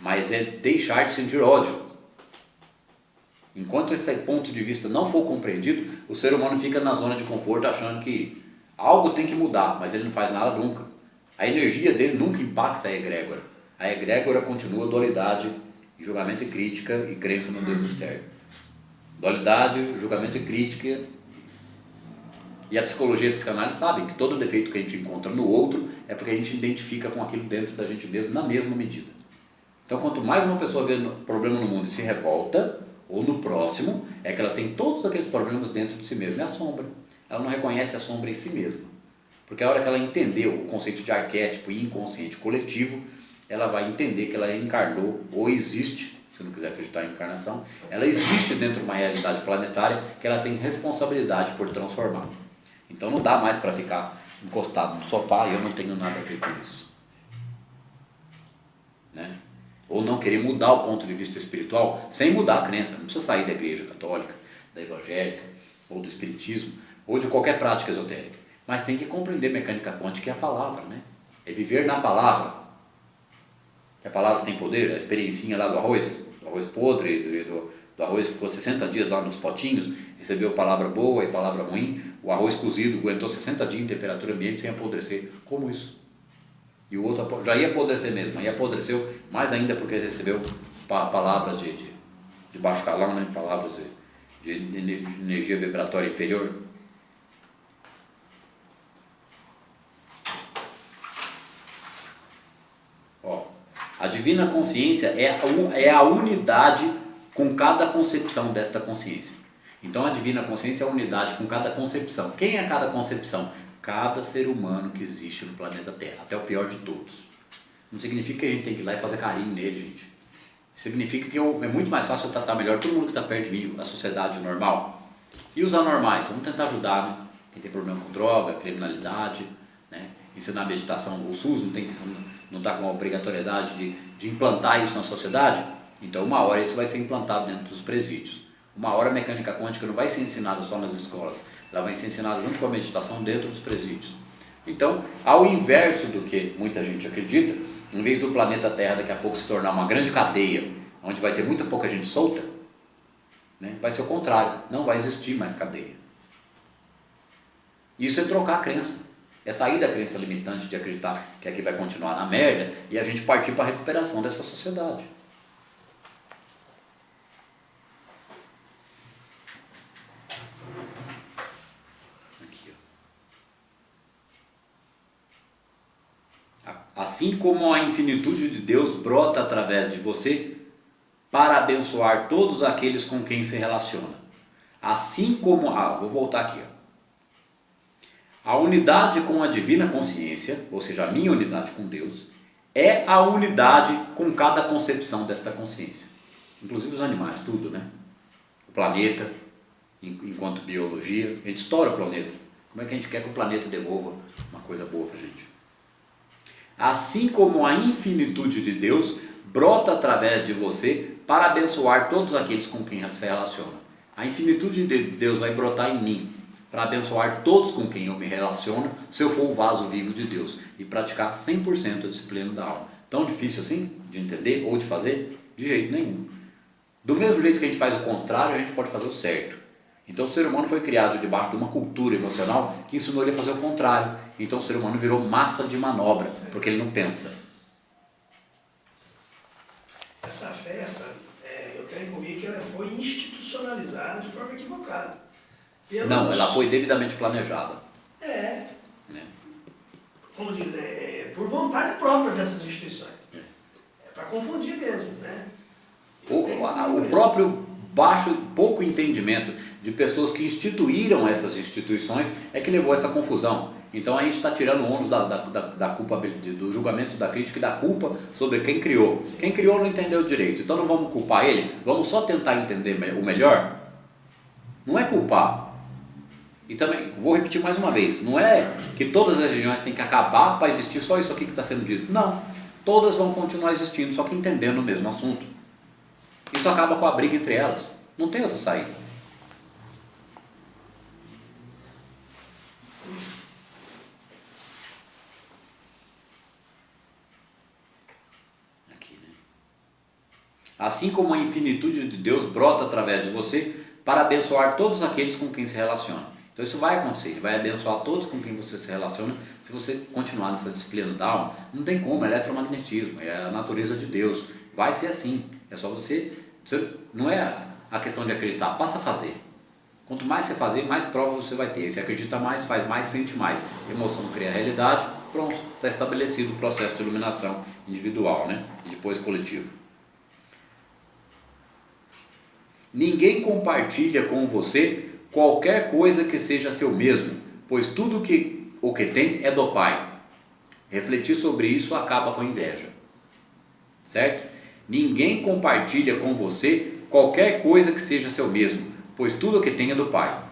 mas é deixar de sentir ódio. Enquanto esse ponto de vista não for compreendido, o ser humano fica na zona de conforto achando que algo tem que mudar, mas ele não faz nada nunca. A energia dele nunca impacta a egrégora. A egrégora continua dualidade, julgamento e crítica e crença no Deus externo. Dualidade, julgamento e crítica E a psicologia e a psicanálise sabem que todo defeito que a gente encontra no outro é porque a gente identifica com aquilo dentro da gente mesmo na mesma medida. Então, quanto mais uma pessoa vê problema no mundo e se revolta, ou no próximo, é que ela tem todos aqueles problemas dentro de si mesma. É a sombra. Ela não reconhece a sombra em si mesma. Porque a hora que ela entendeu o conceito de arquétipo e inconsciente coletivo, ela vai entender que ela encarnou ou existe, se não quiser acreditar em encarnação, ela existe dentro de uma realidade planetária que ela tem responsabilidade por transformar. Então não dá mais para ficar encostado no sofá e eu não tenho nada a ver com isso. Né? Ou não querer mudar o ponto de vista espiritual sem mudar a crença. Não precisa sair da igreja católica, da evangélica, ou do espiritismo, ou de qualquer prática esotérica. Mas tem que compreender mecânica quântica, que é a palavra, né? É viver na palavra. A palavra tem poder, a experiencinha lá do arroz podre, do arroz que ficou 60 dias lá nos potinhos, recebeu palavra boa e palavra ruim, o arroz cozido aguentou 60 dias em temperatura ambiente sem apodrecer. Como isso? E o outro já ia apodrecer mesmo, aí apodreceu mais ainda porque recebeu palavras de baixo calão, né? Palavras de energia vibratória inferior. A divina consciência é a unidade com cada concepção desta consciência. Então a divina consciência é a unidade com cada concepção. Quem é cada concepção? Cada ser humano que existe no planeta Terra, até o pior de todos. Não significa que a gente tem que ir lá e fazer carinho nele, gente. Significa que é muito mais fácil eu tratar melhor todo mundo que está perto de mim, a sociedade normal. E os anormais? Vamos tentar ajudar, né? Quem tem problema com droga, criminalidade, né? Ensinar meditação. O SUS não está com a obrigatoriedade de implantar isso na sociedade, então uma hora isso vai ser implantado dentro dos presídios. Uma hora a mecânica quântica não vai ser ensinada só nas escolas, ela vai ser ensinada junto com a meditação dentro dos presídios. Então, ao inverso do que muita gente acredita, em vez do planeta Terra daqui a pouco se tornar uma grande cadeia, onde vai ter muita pouca gente solta, né, vai ser o contrário, não vai existir mais cadeia. Isso é trocar a crença. É sair da crença limitante de acreditar que aqui vai continuar na merda e a gente partir para a recuperação dessa sociedade. Aqui, ó. Assim como a infinitude de Deus brota através de você para abençoar todos aqueles com quem se relaciona. Assim como... vou voltar aqui, ó. A unidade com a divina consciência, ou seja, a minha unidade com Deus, é a unidade com cada concepção desta consciência. Inclusive os animais, tudo, né? O planeta, enquanto biologia, a gente estoura o planeta. Como é que a gente quer que o planeta devolva uma coisa boa pra gente? Assim como a infinitude de Deus brota através de você para abençoar todos aqueles com quem se relaciona. A infinitude de Deus vai brotar em mim para abençoar todos com quem eu me relaciono, se eu for o vaso vivo de Deus, e praticar 100% a disciplina da alma. Tão difícil assim de entender ou de fazer? De jeito nenhum. Do mesmo jeito que a gente faz o contrário, a gente pode fazer o certo. Então o ser humano foi criado debaixo de uma cultura emocional que ensinou ele a fazer o contrário. Então o ser humano virou massa de manobra, porque ele não pensa. Essa festa, eu tenho comigo que ela foi institucionalizada de forma equivocada. Não, ela foi devidamente planejada. Né? Como diz, por vontade própria dessas instituições. É para confundir mesmo, né? O próprio pouco entendimento de pessoas que instituíram essas instituições é que levou a essa confusão. Então a gente está tirando o ônus da culpa, do julgamento, da crítica e da culpa sobre quem criou. Quem criou não entendeu direito, então não vamos culpar ele, vamos só tentar entender o melhor. Não é culpar. E também, vou repetir mais uma vez, não é que todas as religiões têm que acabar para existir só isso aqui que está sendo dito. Não, todas vão continuar existindo, só que entendendo o mesmo assunto. Isso acaba com a briga entre elas, não tem outra saída. Aqui, né? Assim como a infinitude de Deus brota através de você para abençoar todos aqueles com quem se relaciona. Então isso vai acontecer, ele vai abençoar todos com quem você se relaciona, se você continuar nessa disciplina da alma. Não tem como, é eletromagnetismo, é a natureza de Deus, vai ser assim, é só você não é a questão de acreditar, passa a fazer. Quanto mais você fazer, mais provas você vai ter. Você acredita mais, faz mais, sente mais. Emoção cria realidade, pronto, está estabelecido o processo de iluminação individual, né? E depois coletivo. Ninguém compartilha com você qualquer coisa que seja seu mesmo, pois tudo o que tem é do Pai. Refletir sobre isso acaba com a inveja. Certo? Ninguém compartilha com você qualquer coisa que seja seu mesmo, pois tudo o que tem é do Pai.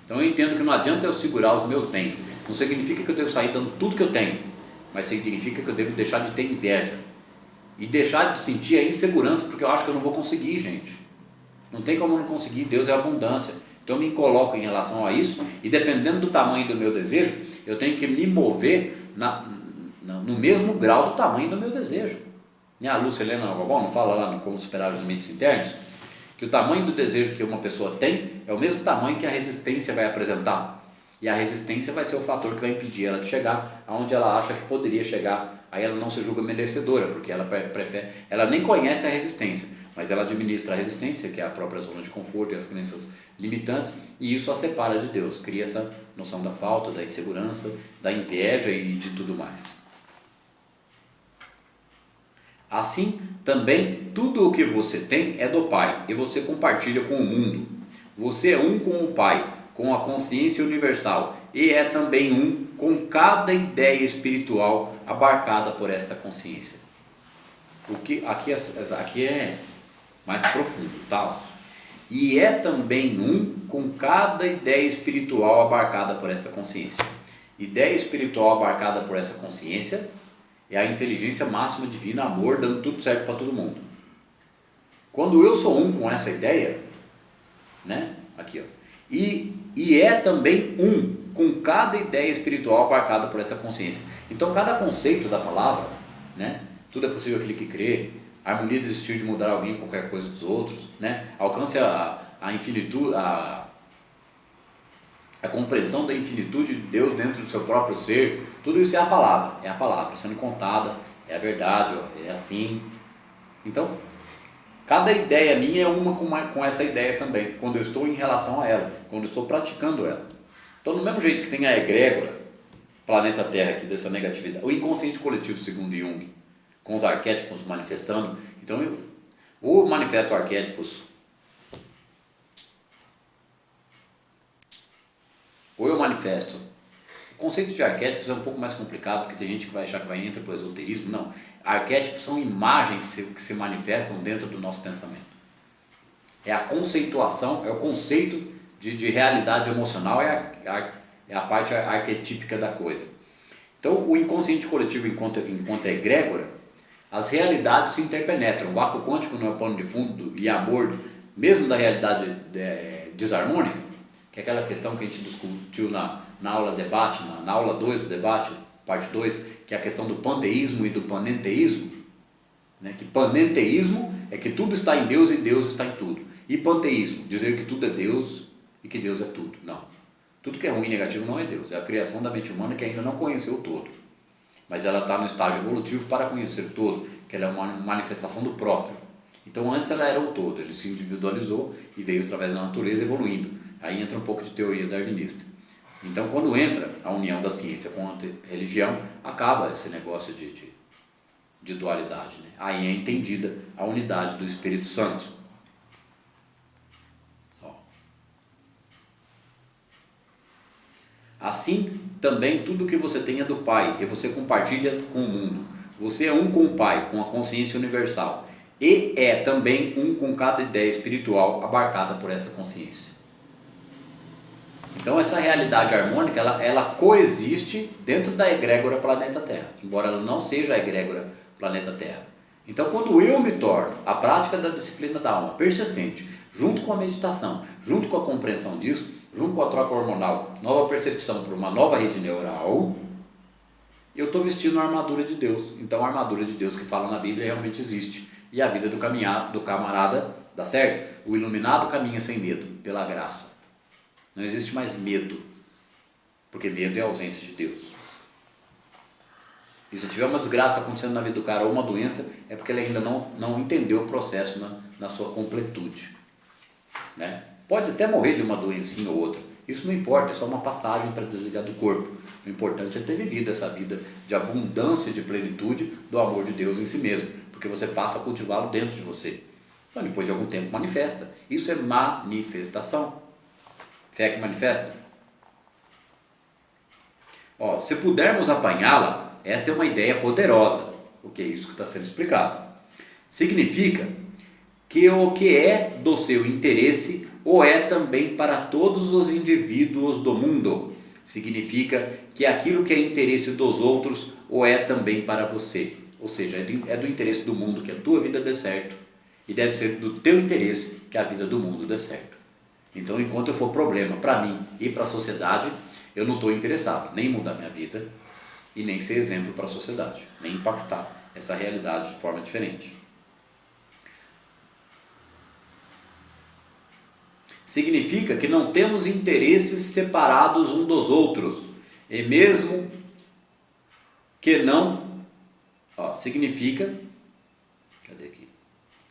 Então eu entendo que não adianta eu segurar os meus bens. Não significa que eu devo sair dando tudo que eu tenho, mas significa que eu devo deixar de ter inveja e deixar de sentir a insegurança, porque eu acho que eu não vou conseguir, gente. Não tem como eu não conseguir, Deus é abundância. Então eu me coloco em relação a isso, e dependendo do tamanho do meu desejo, eu tenho que me mover no mesmo grau do tamanho do meu desejo. A Lúcia Helena Vovó não fala lá no Como Superar os Limites Internos, que o tamanho do desejo que uma pessoa tem é o mesmo tamanho que a resistência vai apresentar. E a resistência vai ser o fator que vai impedir ela de chegar aonde ela acha que poderia chegar. Aí ela não se julga merecedora, porque ela prefere, ela nem conhece a resistência, mas ela administra a resistência, que é a própria zona de conforto e as crenças limitantes, e isso a separa de Deus, cria essa noção da falta, da insegurança, da inveja e de tudo mais. Assim, também, tudo o que você tem é do Pai, e você compartilha com o mundo. Você é um com o Pai, com a consciência universal, e é também um com cada ideia espiritual abarcada por esta consciência. O que aqui é mais profundo, tá? E é também um com cada ideia espiritual abarcada por esta consciência. Ideia espiritual abarcada por essa consciência é a inteligência máxima divina, amor, dando tudo certo para todo mundo. Quando eu sou um com essa ideia, né? Aqui, ó. E é também um com cada ideia espiritual abarcada por essa consciência. Então, cada conceito da palavra, né? Tudo é possível aquele que crê, a harmonia desistir de mudar alguém com qualquer coisa dos outros, né? Alcance a infinitude, a compreensão da infinitude de Deus dentro do seu próprio ser. Tudo isso é a palavra sendo contada, é a verdade, é assim. Então, cada ideia minha é uma com essa ideia também, quando eu estou em relação a ela, quando eu estou praticando ela. Então, do mesmo jeito que tem a egrégora, planeta Terra aqui, dessa negatividade, o inconsciente coletivo, segundo Jung, com os arquétipos manifestando. Então, ou manifesto arquétipos, ou eu manifesto. O conceito de arquétipos é um pouco mais complicado, porque tem gente que vai achar que vai entrar para o esoterismo. Não, arquétipos são imagens que se manifestam dentro do nosso pensamento. É a conceituação, é o conceito de realidade emocional, é a parte arquetípica da coisa. Então, o inconsciente coletivo, enquanto é egrégora, as realidades se interpenetram. O vácuo quântico não é o pano de fundo e amor, mesmo da realidade desarmônica, que é aquela questão que a gente discutiu na aula debate, na aula 2 do debate, parte 2, que é a questão do panteísmo e do panenteísmo, né? Que panenteísmo é que tudo está em Deus e Deus está em tudo. E panteísmo, dizer que tudo é Deus e que Deus é tudo. Não. Tudo que é ruim e negativo não é Deus, é a criação da mente humana que ainda não conheceu o todo. Mas ela está no estágio evolutivo para conhecer o todo, que ela é uma manifestação do próprio. Então antes ela era o todo, ele se individualizou e veio através da natureza evoluindo. Aí entra um pouco de teoria darwinista. Então quando entra a união da ciência com a religião, acaba esse negócio de dualidade, né? Aí é entendida a unidade do Espírito Santo. Assim, também tudo que você tem é do Pai, e você compartilha com o mundo. Você é um com o Pai, com a consciência universal, e é também um com cada ideia espiritual abarcada por esta consciência. Então essa realidade harmônica, ela coexiste dentro da egrégora planeta Terra, embora ela não seja a egrégora planeta Terra. Então quando eu me torno a prática da disciplina da alma persistente, junto com a meditação, junto com a compreensão disso, junto com a troca hormonal, nova percepção por uma nova rede neural, eu estou vestindo a armadura de Deus. Então a armadura de Deus que fala na Bíblia realmente existe. E a vida do camarada dá certo. O iluminado caminha sem medo, pela graça. Não existe mais medo, porque medo é a ausência de Deus. E se tiver uma desgraça acontecendo na vida do cara ou uma doença, é porque ele ainda não entendeu o processo na sua completude, né? Pode até morrer de uma doencinha ou outra. Isso não importa, é só uma passagem para desligar do corpo. O importante é ter vivido essa vida de abundância, de plenitude do amor de Deus em si mesmo, porque você passa a cultivá-lo dentro de você. Então, depois de algum tempo, manifesta. Isso é manifestação. Fé que manifesta. Se pudermos apanhá-la, esta é uma ideia poderosa. O que é isso que está sendo explicado? Significa que o que é do seu interesse o é também para todos os indivíduos do mundo. Significa que aquilo que é interesse dos outros o é também para você. Ou seja, é do interesse do mundo que a tua vida dê certo, e deve ser do teu interesse que a vida do mundo dê certo. Então, enquanto eu for problema para mim e para a sociedade, eu não estou interessado nem em mudar minha vida e nem ser exemplo para a sociedade, nem impactar essa realidade de forma diferente. Significa que não temos interesses separados um dos outros, e mesmo que não, significa,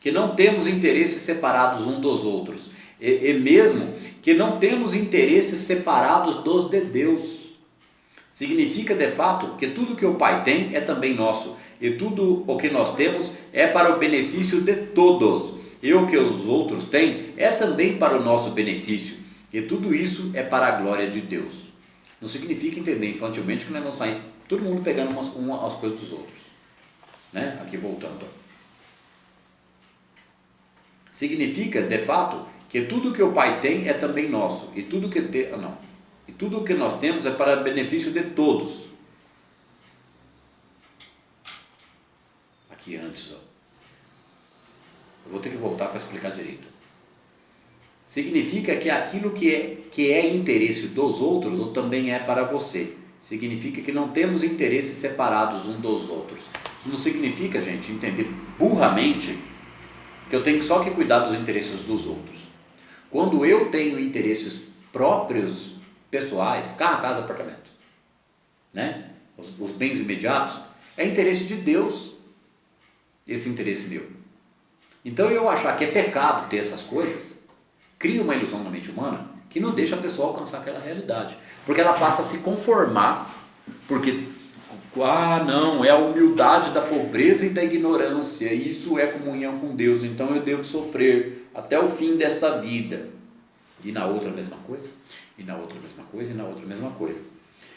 que não temos interesses separados um dos outros, e mesmo que não temos interesses separados dos de Deus. Significa de fato que tudo que o Pai tem é também nosso, e tudo o que nós temos é para o benefício de todos. E o que os outros têm é também para o nosso benefício, e tudo isso é para a glória de Deus. Não significa entender infantilmente que nós vamos sair todo mundo pegando as coisas dos outros, né? Aqui voltando. Significa, de fato, que tudo que o Pai tem é também nosso, e tudo que nós temos é para o benefício de todos. Aqui antes, eu vou ter que voltar para explicar direito. Significa que aquilo que é interesse dos outros ou também é para você. Significa que não temos interesses separados um dos outros. Não significa, gente, entender burramente que eu tenho só que cuidar dos interesses dos outros. Quando eu tenho interesses próprios, pessoais, carro, casa, apartamento, né? Os bens imediatos, é interesse de Deus esse interesse meu. Então, eu achar que é pecado ter essas coisas, cria uma ilusão na mente humana que não deixa a pessoa alcançar aquela realidade. Porque ela passa a se conformar, porque, não, é a humildade da pobreza e da ignorância, isso é comunhão com Deus, então eu devo sofrer até o fim desta vida. E na outra a mesma coisa, e na outra a mesma coisa, e na outra a mesma coisa.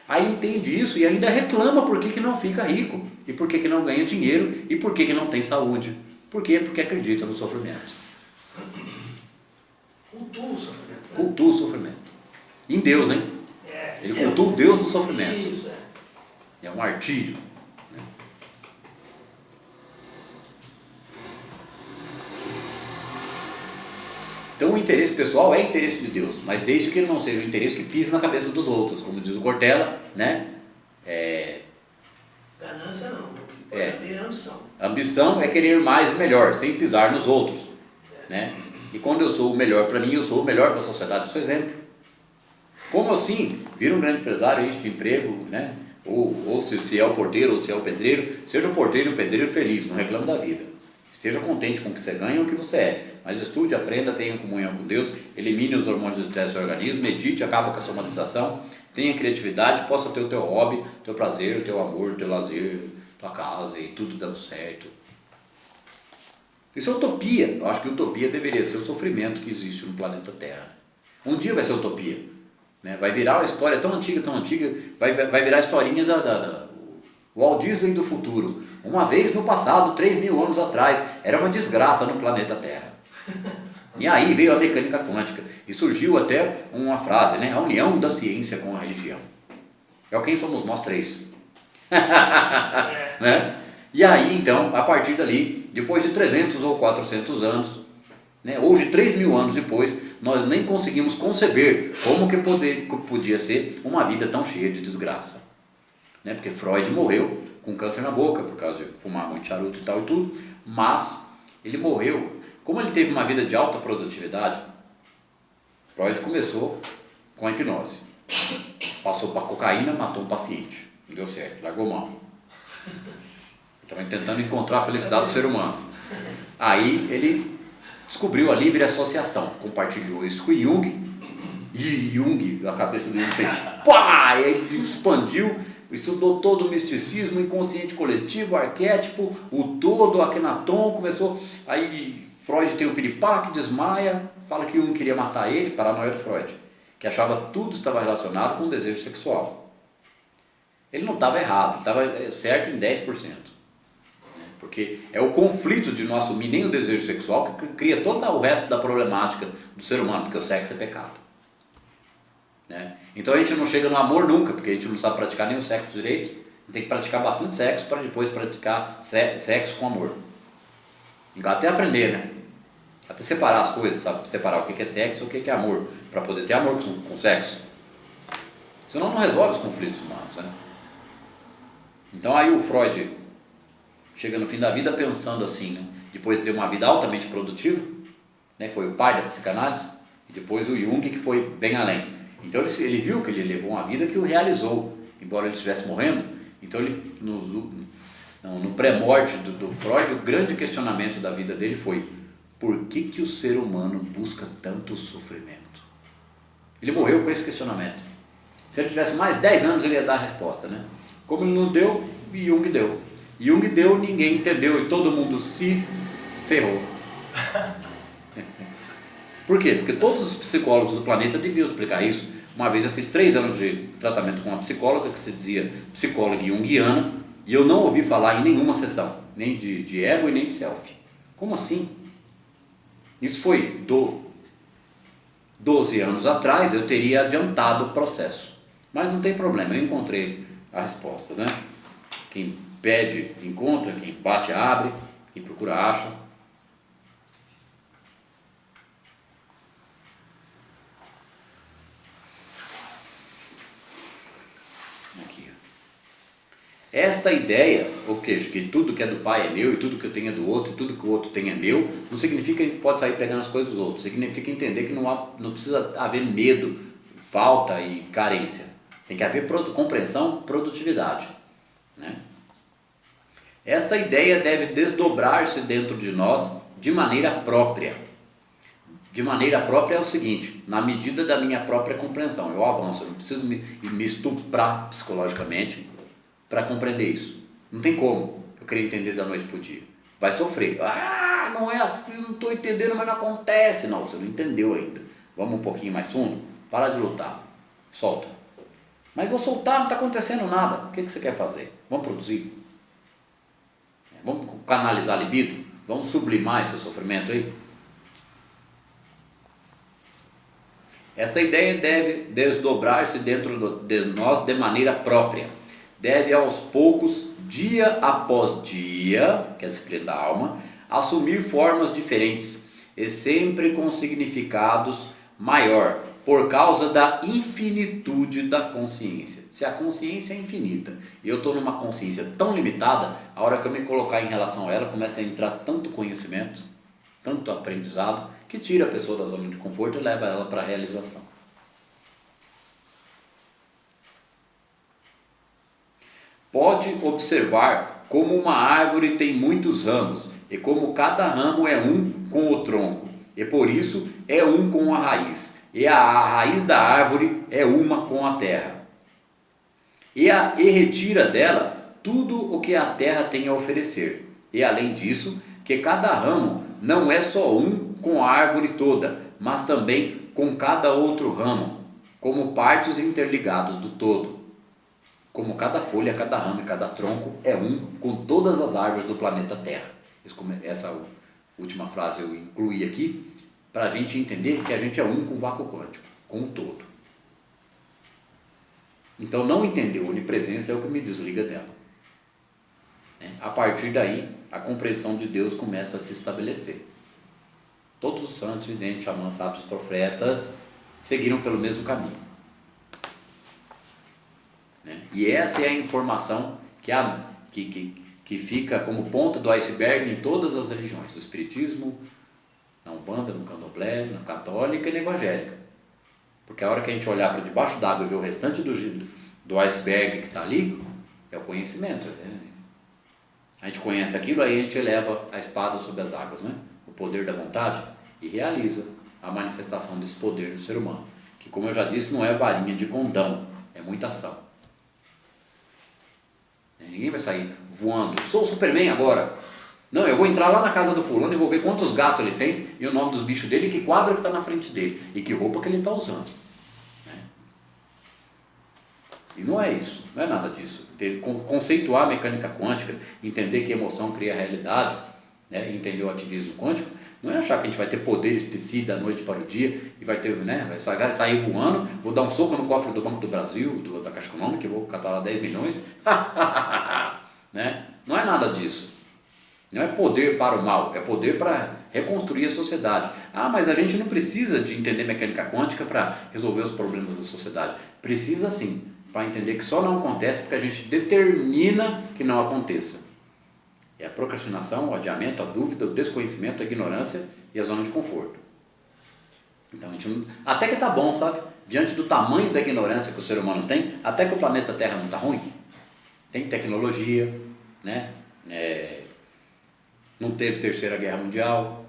Aí entende isso e ainda reclama por que não fica rico, e por que não ganha dinheiro, e por que não tem saúde. Por quê? Porque acredita no sofrimento. Cultua o sofrimento. Né? Cultua o sofrimento. Em Deus, hein? Ele cultua o Deus do sofrimento. Isso, é um martírio. Né? Então o interesse pessoal é interesse de Deus, mas desde que ele não seja um interesse que pise na cabeça dos outros, como diz o Cortella, né? Ganância não. É ambição. Ambição é querer mais e melhor, sem pisar nos outros. Né? E quando eu sou o melhor para mim, eu sou o melhor para a sociedade, sou exemplo. Como assim? Vira um grande empresário, enche de emprego, né? Ou se é o porteiro ou se é o pedreiro, seja o porteiro e o pedreiro feliz, não reclame da vida. Esteja contente com o que você ganha ou o que você é. Mas estude, aprenda, tenha comunhão com Deus, elimine os hormônios do estresse do seu organismo, medite, acaba com a somatização, tenha criatividade, possa ter o teu hobby, o teu prazer, o teu amor, o teu lazer, tua casa e tudo dando certo. Isso é utopia. Eu acho que utopia deveria ser o sofrimento que existe no planeta Terra. Um dia vai ser utopia. Né? Vai virar uma história tão antiga, vai virar a historinha da Walt Disney do futuro. Uma vez no passado, 3.000 anos atrás, era uma desgraça no planeta Terra. E aí veio a mecânica quântica e surgiu até uma frase, né? A união da ciência com a religião. É o quem somos nós três. Né? E aí então, a partir dali, depois de 300 ou 400 anos, né? Hoje 3.000 anos depois, nós nem conseguimos conceber como que podia ser uma vida tão cheia de desgraça. Né? Porque Freud morreu com câncer na boca, por causa de fumar muito charuto e tal e tudo, mas ele morreu, como ele teve uma vida de alta produtividade, Freud começou com a hipnose, passou para cocaína, matou um paciente, não deu certo, largou mão, estava tentando encontrar a felicidade do ser humano, aí ele descobriu a livre associação, compartilhou isso com Jung, e Jung, a cabeça dele fez pá, e aí expandiu, estudou todo o misticismo, o inconsciente coletivo, o arquétipo, o todo, o Akhenaton, começou, aí Freud tem o piripaque, desmaia, fala que Jung queria matar ele, paranoia do Freud, que achava que tudo estava relacionado com o desejo sexual. Ele não estava errado, ele estava certo em 10%. Porque é o conflito de não assumir nem o desejo sexual que cria todo o resto da problemática do ser humano, porque o sexo é pecado. Né? Então a gente não chega no amor nunca, porque a gente não sabe praticar nem o sexo direito, tem que praticar bastante sexo para depois praticar sexo com amor. Até aprender, né? Até separar as coisas, sabe? Separar o que é sexo e o que é amor, para poder ter amor com sexo. Senão não resolve os conflitos humanos, né? Então aí o Freud chega no fim da vida pensando assim, né? Depois de ter uma vida altamente produtiva, né? Foi o pai da psicanálise, e depois o Jung, que foi bem além. Então ele viu que ele levou uma vida que o realizou, embora ele estivesse morrendo. Então ele, no pré-morte do Freud, o grande questionamento da vida dele foi: por que o ser humano busca tanto sofrimento? Ele morreu com esse questionamento. Se ele tivesse mais 10 anos, ele ia dar a resposta, né? Como ele não deu, Jung deu. Jung deu, ninguém entendeu e todo mundo se ferrou. Por quê? Porque todos os psicólogos do planeta deviam explicar isso. Uma vez eu fiz 3 anos de tratamento com uma psicóloga que se dizia psicóloga junguiana, e eu não ouvi falar em nenhuma sessão, nem de ego e nem de self. Como assim? Isso foi 12 anos atrás, eu teria adiantado o processo. Mas não tem problema, eu encontrei as respostas, né? Quem pede, encontra, quem bate, abre, quem procura, acha. Aqui. Esta ideia, ou seja, que tudo que é do pai é meu e tudo que eu tenho é do outro, e tudo que o outro tem é meu, não significa que pode sair pegando as coisas dos outros, significa entender que não precisa haver medo, falta e carência. Tem que haver compreensão, produtividade. Né? Esta ideia deve desdobrar-se dentro de nós de maneira própria. De maneira própria é o seguinte: na medida da minha própria compreensão, eu avanço, eu não preciso me estuprar psicologicamente para compreender isso. Não tem como eu querer entender da noite para o dia. Vai sofrer. Ah, não é assim, não estou entendendo, mas não acontece. Não, você não entendeu ainda. Vamos um pouquinho mais fundo? Para de lutar. Solta. Mas vou soltar, não está acontecendo nada. O que você quer fazer? Vamos produzir? Vamos canalizar a libido? Vamos sublimar esse sofrimento aí? Esta ideia deve desdobrar-se dentro de nós de maneira própria. Deve aos poucos, dia após dia, que é a disciplina da alma, assumir formas diferentes e sempre com significados maior, por causa da infinitude da consciência. Se a consciência é infinita e eu estou numa consciência tão limitada, a hora que eu me colocar em relação a ela, começa a entrar tanto conhecimento, tanto aprendizado, que tira a pessoa da zona de conforto e leva ela para a realização. Pode observar como uma árvore tem muitos ramos e como cada ramo é um com o tronco e por isso é um com a raiz. E a raiz da árvore é uma com a terra. E retira dela tudo o que a terra tem a oferecer. E além disso, que cada ramo não é só um com a árvore toda, mas também com cada outro ramo, como partes interligadas do todo. Como cada folha, cada ramo e cada tronco é um com todas as árvores do planeta Terra. Essa última frase eu incluí aqui, para a gente entender que a gente é um com o vácuo quântico, com o todo. Então não entender a onipresença é o que me desliga dela. A partir daí, a compreensão de Deus começa a se estabelecer. Todos os santos, videntes, xamãs, sábios, profetas seguiram pelo mesmo caminho. E essa é a informação que fica como ponta do iceberg em todas as religiões, do espiritismo, na Umbanda, no Candomblé, na católica e na evangélica. Porque a hora que a gente olhar para debaixo d'água e ver o restante do iceberg que está ali, é o conhecimento. A gente conhece aquilo, aí a gente eleva a espada sobre as águas, né? O poder da vontade. e realiza a manifestação desse poder no ser humano, que, como eu já disse, não é varinha de condão, é muita ação. Ninguém vai sair voando, sou o Superman agora. Não, eu vou entrar lá na casa do fulano e vou ver quantos gatos ele tem e o nome dos bichos dele e que quadro que está na frente dele e que roupa que ele está usando. E não é isso, não é nada disso. Conceituar a mecânica quântica, entender que emoção cria realidade, né? Entender o ativismo quântico, não é achar que a gente vai ter poderes psi da noite para o dia e vai ter, né? Vai sair voando, vou dar um soco no cofre do Banco do Brasil, da Caixa Econômica, e vou catar lá 10 milhões. Né? Não é nada disso. Não é poder para o mal, é poder para reconstruir a sociedade. Ah, mas a gente não precisa de entender mecânica quântica para resolver os problemas da sociedade. Precisa sim, para entender que só não acontece porque a gente determina que não aconteça. É a procrastinação, o adiamento, a dúvida, o desconhecimento, a ignorância e a zona de conforto. Então a gente não, até que está bom, sabe? Diante do tamanho da ignorância que o ser humano tem, até que o planeta Terra não está ruim. Tem tecnologia, né? Não teve terceira guerra mundial,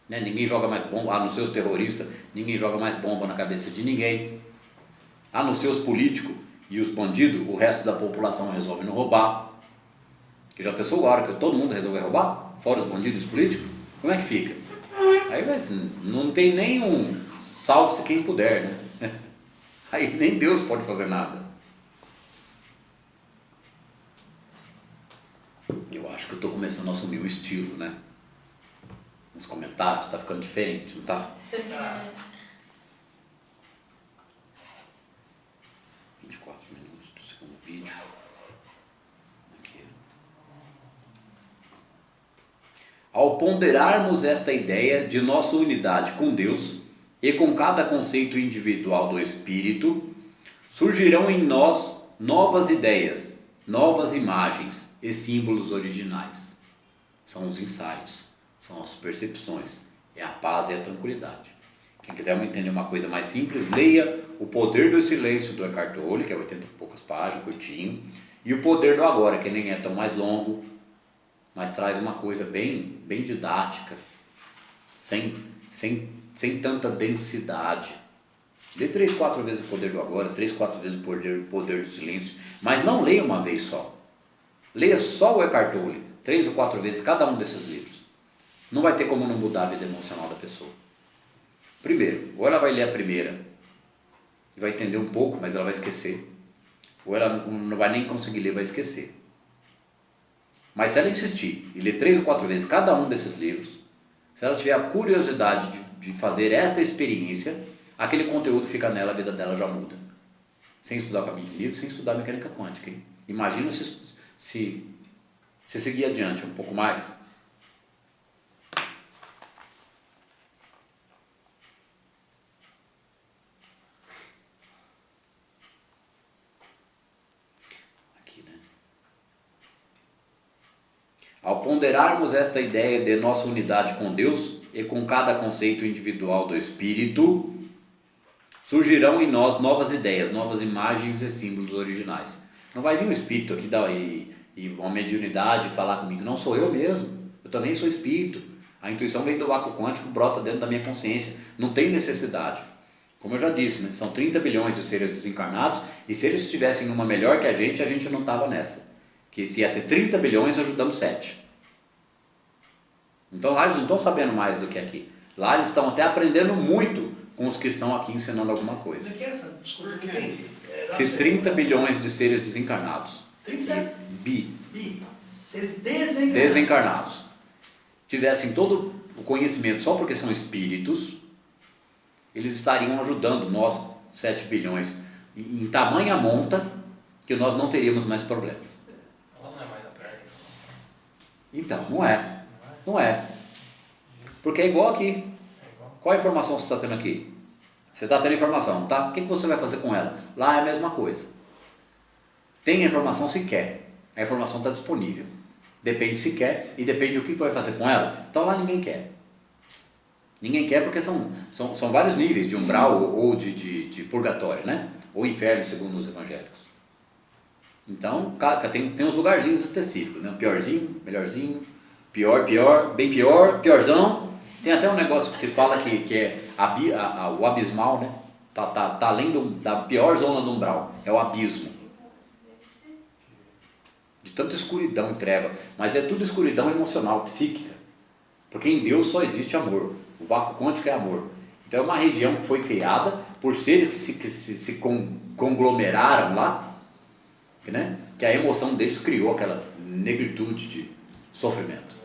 né? Ninguém joga mais bomba, a não ser os terroristas, ninguém joga mais bomba na cabeça de ninguém, a não ser os políticos e os bandidos, o resto da população resolve não roubar. Que já pensou a hora que todo mundo resolver roubar, fora os bandidos e os políticos, como é que fica? Aí não tem nenhum salve-se quem puder, né? Aí nem Deus pode fazer nada. Eu acho que eu estou começando a assumir um estilo, né? Nos comentários, está ficando diferente, não está? 24 minutos do segundo vídeo. Aqui. Ao ponderarmos esta ideia de nossa unidade com Deus e com cada conceito individual do Espírito, surgirão em nós novas ideias, novas imagens e símbolos originais. São os insights, são as percepções, é a paz e a tranquilidade. Quem quiser entender uma coisa mais simples, leia O Poder do Silêncio do Eckhart Tolle, que é 80 e poucas páginas, curtinho, e O Poder do Agora, que nem é tão mais longo, mas traz uma coisa bem didática, sem tanta densidade. Lê 3, 4 vezes O Poder do Agora, 3, 4 vezes o Poder do Silêncio, mas não leia uma vez só. Leia só o Eckhart Tolle, 3 ou 4 vezes cada um desses livros. Não vai ter como não mudar a vida emocional da pessoa. Primeiro, ou ela vai ler a primeira e vai entender um pouco, mas ela vai esquecer. Ou ela não vai nem conseguir ler, vai esquecer. Mas se ela insistir e ler 3 ou 4 vezes cada um desses livros, se ela tiver a curiosidade de fazer essa experiência, aquele conteúdo fica nela, a vida dela já muda. Sem estudar o caminho infinito, sem estudar a mecânica quântica. Hein? Imagina se seguir adiante um pouco mais. Aqui, né? Ao ponderarmos esta ideia de nossa unidade com Deus e com cada conceito individual do Espírito, surgirão em nós novas ideias, novas imagens e símbolos originais. Não vai vir um espírito aqui e uma mediunidade falar comigo, não sou eu mesmo, eu também sou espírito. A intuição vem do vácuo quântico, brota dentro da minha consciência, não tem necessidade. Como eu já disse, né? São 30 bilhões de seres desencarnados e se eles estivessem numa melhor que a gente não estava nessa. Que se ia ser 30 bilhões, ajudamos 7. Então lá eles não estão sabendo mais do que aqui. Lá eles estão até aprendendo muito com os que estão aqui ensinando alguma coisa. Desculpa, não entendi. Esses 30 bilhões de seres desencarnados. 30? Bi. Seres desencarnados. Desencarnados. Tivessem todo o conhecimento só porque são espíritos, eles estariam ajudando nós, 7 bilhões, em tamanha monta, que nós não teríamos mais problemas. Ela não é mais a perda da informação. Então, não é. Porque é igual aqui. Qual a informação você está tendo aqui? Você está tendo informação, tá? O que você vai fazer com ela? Lá é a mesma coisa. Tem a informação se quer. A informação está disponível. Depende se quer e depende do que vai fazer com ela. Então lá ninguém quer. Ninguém quer porque são vários níveis de umbral ou de purgatório, né? Ou inferno, segundo os evangélicos. Então tem uns lugarzinhos específicos, né? Piorzinho, melhorzinho, pior, bem pior, piorzão Tem até um negócio que se fala que é o abismal, né? Tá além da pior zona do umbral, é o abismo. De tanta escuridão e treva, mas é tudo escuridão emocional, psíquica. Porque em Deus só existe amor, o vácuo quântico é amor. Então é uma região que foi criada por seres que se conglomeraram lá, né? Que a emoção deles criou aquela negritude de sofrimento.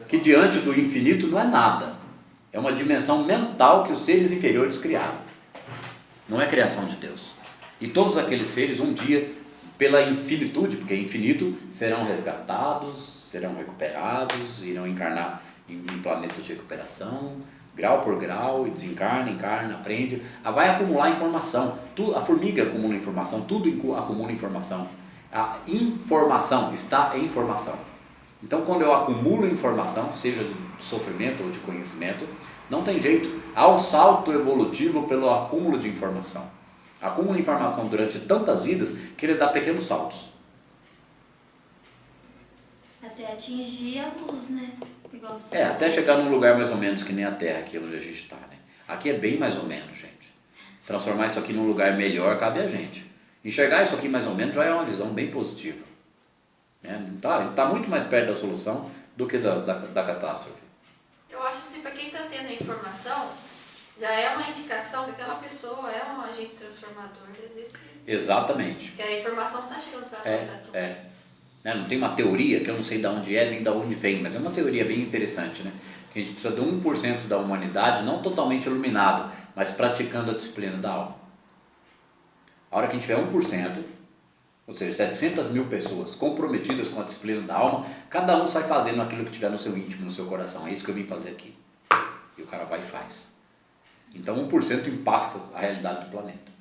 Que diante do infinito não é nada, é uma dimensão mental que os seres inferiores criaram, não é criação de Deus. E todos aqueles seres um dia, pela infinitude, porque é infinito, serão resgatados, serão recuperados, irão encarnar em planetas de recuperação, grau por grau, e desencarna, encarna, aprende, vai acumular informação. A formiga acumula informação, tudo acumula informação. A informação está em informação. Então, quando eu acumulo informação, seja de sofrimento ou de conhecimento, não tem jeito. Há um salto evolutivo pelo acúmulo de informação. Acumula informação durante tantas vidas que ele dá pequenos saltos. Até atingir a luz, né? Igual você falou. Até chegar num lugar mais ou menos que nem a Terra, aqui onde a gente está, né? Aqui é bem mais ou menos, gente. Transformar isso aqui num lugar melhor cabe a gente. Enxergar isso aqui mais ou menos já é uma visão bem positiva. Tá muito mais perto da solução do que da catástrofe. Eu acho assim, para quem está tendo informação, já é uma indicação que aquela pessoa é um agente transformador desse. Exatamente. Porque a informação está chegando para nós a tudo. Não tem uma teoria que eu não sei de onde é nem de onde vem, mas é uma teoria bem interessante, né? Que a gente precisa de 1% da humanidade, não totalmente iluminado, mas praticando a disciplina da alma. A hora que a gente tiver 1%, ou seja, 700 mil pessoas comprometidas com a disciplina da alma, cada um sai fazendo aquilo que tiver no seu íntimo, no seu coração. É isso que eu vim fazer aqui. E o cara vai e faz. Então 1% impacta a realidade do planeta.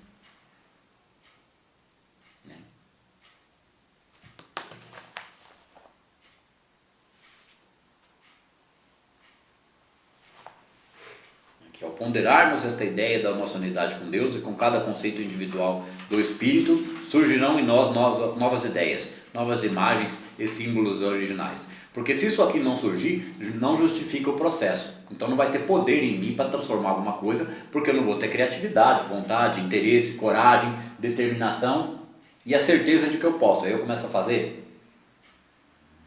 Ao ponderarmos esta ideia da nossa unidade com Deus e com cada conceito individual do Espírito, surgirão em nós novas ideias, novas imagens e símbolos originais. Porque se isso aqui não surgir, não justifica o processo. Então não vai ter poder em mim para transformar alguma coisa, porque eu não vou ter criatividade, vontade, interesse, coragem, determinação e a certeza de que eu posso. Aí eu começo a fazer.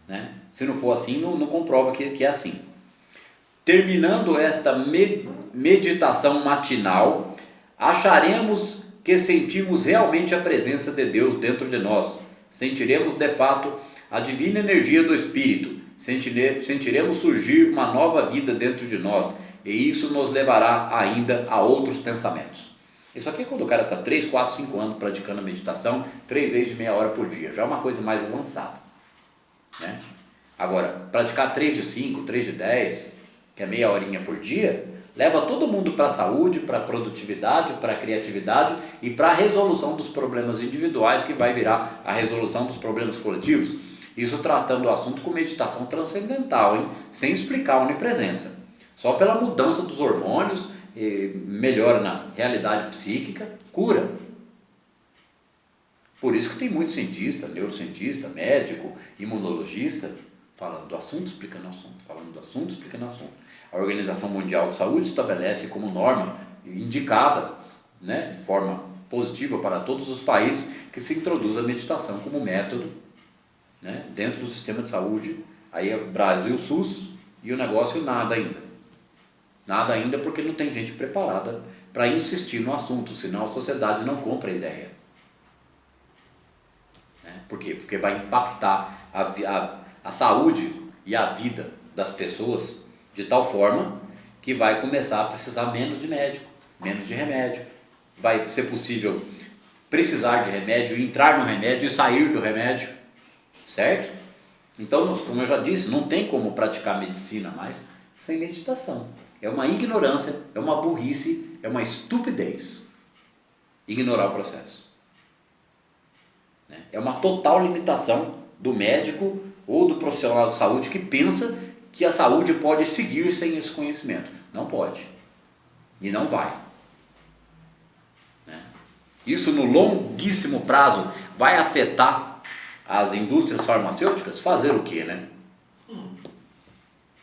Né? Se não for assim, não comprova que é assim. Terminando esta meditação matinal, acharemos que sentimos realmente a presença de Deus dentro de nós. Sentiremos de fato a divina energia do Espírito. Sentiremos surgir uma nova vida dentro de nós. E isso nos levará ainda a outros pensamentos. Isso aqui é quando o cara está 3, 4, 5 anos praticando a meditação, 3 vezes de meia hora por dia. Já é uma coisa mais avançada. Né? Agora, praticar 3 de 5, 3 de 10... que é meia horinha por dia, leva todo mundo para a saúde, para a produtividade, para a criatividade e para a resolução dos problemas individuais, que vai virar a resolução dos problemas coletivos. Isso tratando o assunto com meditação transcendental, hein? Sem explicar a onipresença. Só pela mudança dos hormônios, melhora na realidade psíquica, cura. Por isso que tem muito cientista, neurocientista, médico, imunologista, falando do assunto, explicando o assunto, falando do assunto, explicando o assunto. A Organização Mundial de Saúde estabelece como norma indicada, né, de forma positiva para todos os países, que se introduz a meditação como método, né, dentro do sistema de saúde. Aí é Brasil, SUS, e o negócio nada ainda. Nada ainda porque não tem gente preparada para insistir no assunto, senão a sociedade não compra a ideia. Né? Por quê? Porque vai impactar a saúde e a vida das pessoas de tal forma que vai começar a precisar menos de médico, menos de remédio. Vai ser possível precisar de remédio, entrar no remédio e sair do remédio, certo? Então, como eu já disse, não tem como praticar medicina mais sem meditação. É uma ignorância, é uma burrice, é uma estupidez ignorar o processo. É uma total limitação do médico ou do profissional de saúde que pensa que a saúde pode seguir sem esse conhecimento. Não pode. E não vai. Isso no longuíssimo prazo vai afetar as indústrias farmacêuticas? Fazer o quê, né?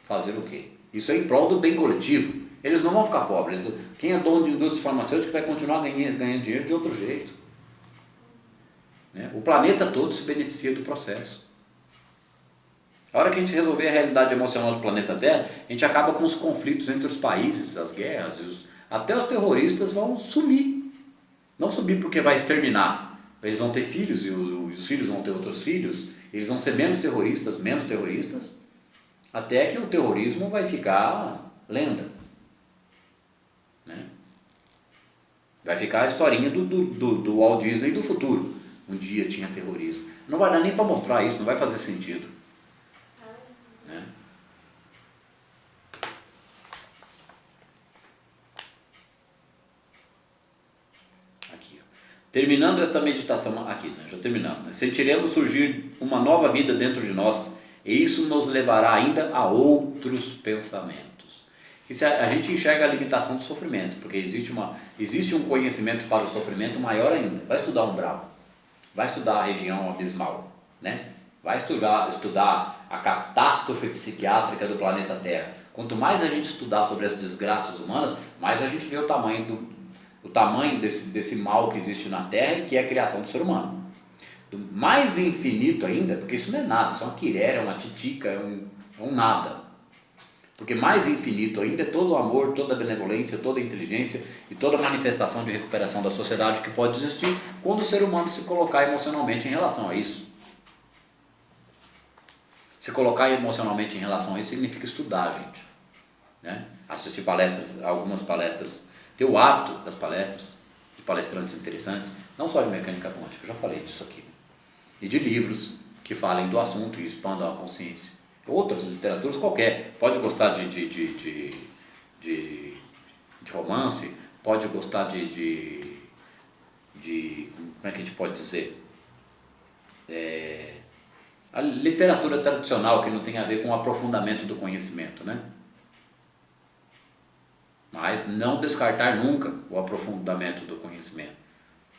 Fazer o quê? Isso é em prol do bem coletivo. Eles não vão ficar pobres. Quem é dono de indústria farmacêutica vai continuar ganhando dinheiro de outro jeito. Né? O planeta todo se beneficia do processo. A hora que a gente resolver a realidade emocional do planeta Terra, a gente acaba com os conflitos entre os países, as guerras, até os terroristas vão sumir. Não sumir porque vai exterminar. Eles vão ter filhos e os filhos vão ter outros filhos. Eles vão ser menos terroristas, até que o terrorismo vai ficar lenda. Né? Vai ficar a historinha do Walt Disney do futuro. Um dia tinha terrorismo. Não vai dar nem para mostrar isso, não vai fazer sentido. Né? Aqui, ó. Terminando esta meditação, aqui, né? Já terminamos. Né? Sentiremos surgir uma nova vida dentro de nós, e isso nos levará ainda a outros pensamentos. Que se a gente enxerga a limitação do sofrimento, porque existe um conhecimento para o sofrimento maior ainda. Vai estudar umbral, vai estudar a região abismal, né? Vai estudar a catástrofe psiquiátrica do planeta Terra. Quanto mais a gente estudar sobre as desgraças humanas, mais a gente vê o tamanho desse mal que existe na Terra e que é a criação do ser humano. Mais infinito ainda, porque isso não é nada, isso é uma quirera, é uma titica, é um nada. Porque mais infinito ainda é todo o amor, toda a benevolência, toda a inteligência e toda a manifestação de recuperação da sociedade que pode existir quando o ser humano se colocar emocionalmente em relação a isso. Se colocar emocionalmente em relação a isso significa estudar, gente. Né? Assistir palestras, algumas palestras, ter o hábito das palestras, de palestrantes interessantes, não só de mecânica quântica, eu já falei disso aqui. E de livros que falem do assunto e expandam a consciência. Outras literaturas qualquer, pode gostar de romance, pode gostar de como é que a gente pode dizer, a literatura tradicional que não tem a ver com o aprofundamento do conhecimento, né? Mas não descartar nunca o aprofundamento do conhecimento,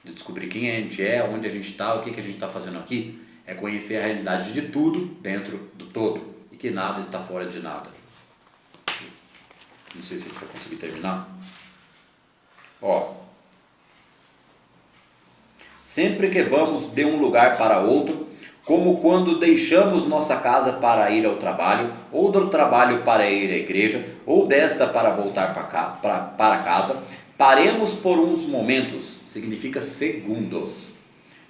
de descobrir quem a gente é, onde a gente está, o que a gente está fazendo aqui, é conhecer a realidade de tudo dentro do todo. Que nada está fora de nada. Não sei se a gente vai conseguir terminar. Ó. Sempre que vamos de um lugar para outro, como quando deixamos nossa casa para ir ao trabalho, ou do trabalho para ir à igreja, ou desta para voltar para casa, paremos por uns momentos, significa segundos,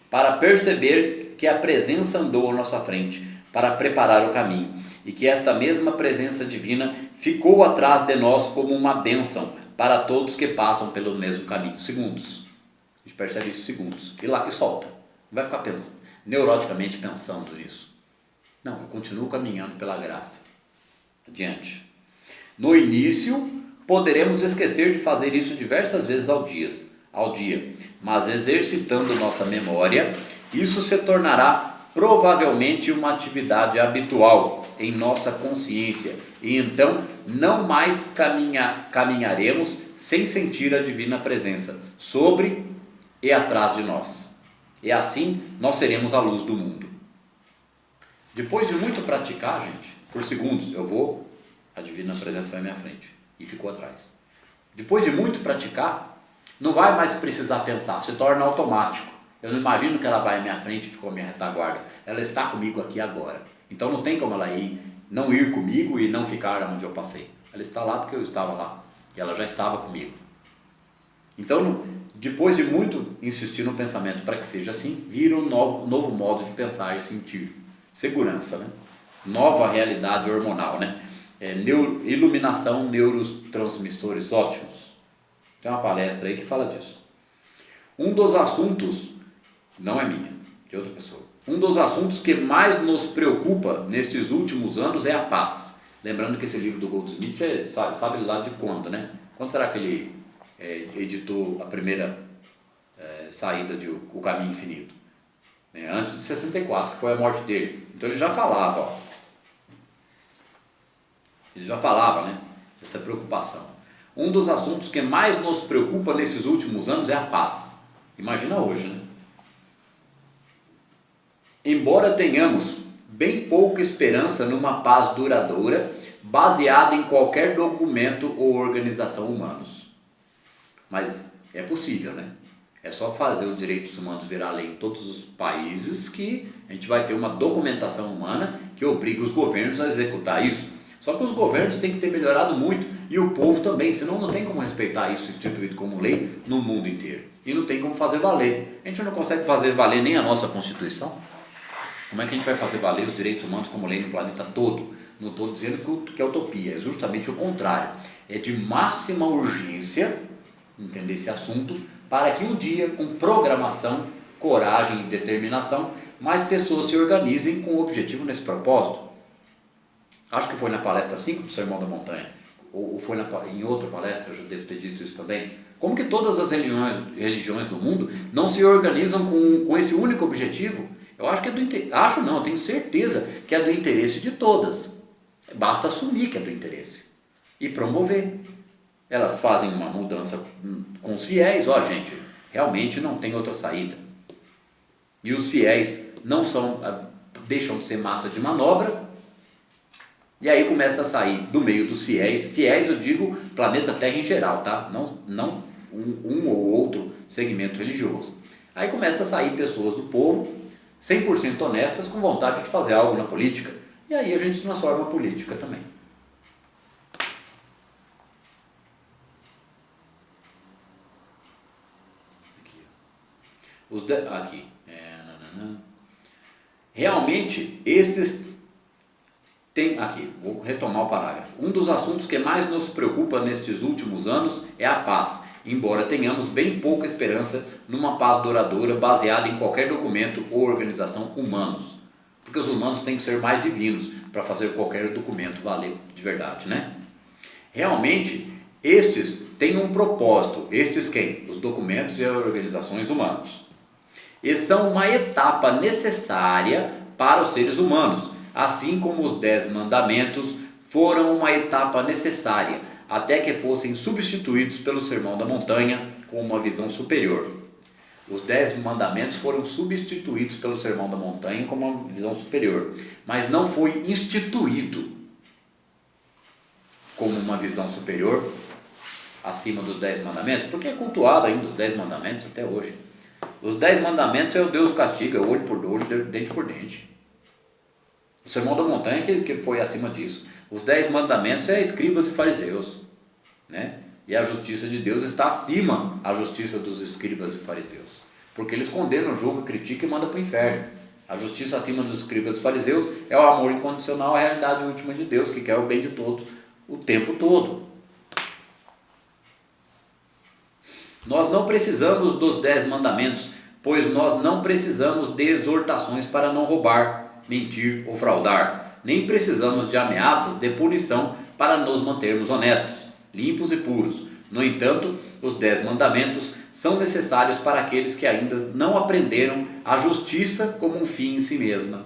para perceber que a presença andou à nossa frente, para preparar o caminho, e que esta mesma presença divina ficou atrás de nós como uma bênção para todos que passam pelo mesmo caminho. Segundos. A gente percebe isso, segundos. E solta. Não vai ficar neuroticamente pensando nisso. Não, eu continuo caminhando pela graça. Adiante. No início, poderemos esquecer de fazer isso diversas vezes ao dia, mas exercitando nossa memória, isso se tornará provavelmente uma atividade habitual em nossa consciência, e então não mais caminharemos sem sentir a divina presença sobre e atrás de nós. E assim nós seremos a luz do mundo. Depois de muito praticar, gente, por segundos, a divina presença vai à minha frente e ficou atrás. Depois de muito praticar, não vai mais precisar pensar, se torna automático. Eu não imagino que ela vai à minha frente e ficou à minha retaguarda. Ela está comigo aqui agora. Então não tem como ela não ir comigo e não ficar onde eu passei. Ela está lá porque eu estava lá. E ela já estava comigo. Então, depois de muito insistir no pensamento para que seja assim, vira um novo modo de pensar e sentir. Segurança, né? Nova realidade hormonal, né? Iluminação, neurotransmissores ótimos. Tem uma palestra aí que fala disso. Um dos assuntos, não é minha, de outra pessoa. Um dos assuntos que mais nos preocupa nesses últimos anos é a paz. Lembrando que esse livro do Goldsmith sabe lá de quando, né? Quando será que ele editou a primeira saída de O Caminho Infinito? Antes de 64, que foi a morte dele. Então ele já falava, né? Essa preocupação. Um dos assuntos que mais nos preocupa nesses últimos anos é a paz. Imagina hoje, né? Embora tenhamos bem pouca esperança numa paz duradoura, baseada em qualquer documento ou organização humanos. Mas é possível, né? É só fazer os direitos humanos virar lei em todos os países que a gente vai ter uma documentação humana que obriga os governos a executar isso. Só que os governos têm que ter melhorado muito e o povo também, senão não tem como respeitar isso instituído como lei no mundo inteiro. E não tem como fazer valer. A gente não consegue fazer valer nem a nossa Constituição. Como é que a gente vai fazer valer os direitos humanos como lei no planeta todo? Não estou dizendo que é utopia, é justamente o contrário. É de máxima urgência entender esse assunto para que um dia, com programação, coragem e determinação, mais pessoas se organizem com o objetivo nesse propósito. Acho que foi na palestra 5 do Sermão da Montanha, ou foi em outra palestra, eu já devo ter dito isso também. Como que todas as religiões do mundo não se organizam com esse único objetivo? Eu acho que é eu tenho certeza que é do interesse de todas. Basta assumir que é do interesse e promover. Elas fazem uma mudança com os fiéis, gente, realmente não tem outra saída. E os fiéis deixam de ser massa de manobra, e aí começa a sair do meio dos fiéis, eu digo planeta Terra em geral, tá? Não um ou outro segmento religioso. Aí começa a sair pessoas do povo, 100% honestas, com vontade de fazer algo na política, e aí a gente transforma a política também. Realmente, estes têm... Aqui, vou retomar o parágrafo. Um dos assuntos que mais nos preocupa nestes últimos anos é a paz, embora tenhamos bem pouca esperança numa paz duradoura baseada em qualquer documento ou organização humanos. Porque os humanos têm que ser mais divinos para fazer qualquer documento valer de verdade, né? Realmente, estes têm um propósito. Estes quem? Os documentos e as organizações humanos. E são uma etapa necessária para os seres humanos, assim como os 10 mandamentos foram uma etapa necessária, até que fossem substituídos pelo Sermão da Montanha com uma visão superior. Os 10 mandamentos foram substituídos pelo Sermão da Montanha com uma visão superior, mas não foi instituído como uma visão superior acima dos 10 mandamentos, porque é cultuado ainda os 10 mandamentos até hoje. Os 10 mandamentos é o Deus castiga, olho por olho, dente por dente. O Sermão da Montanha que foi acima disso. Os 10 mandamentos é escribas e fariseus, né? E a justiça de Deus está acima da justiça dos escribas e fariseus, porque eles condenam, julgam, criticam e mandam para o inferno. A justiça acima dos escribas e fariseus é o amor incondicional, a realidade última de Deus, que quer o bem de todos o tempo todo. Nós não precisamos dos 10 mandamentos, pois nós não precisamos de exortações para não roubar, mentir ou fraudar, nem precisamos de ameaças de punição para nos mantermos honestos, limpos e puros. No entanto, os 10 mandamentos são necessários para aqueles que ainda não aprenderam a justiça como um fim em si mesma.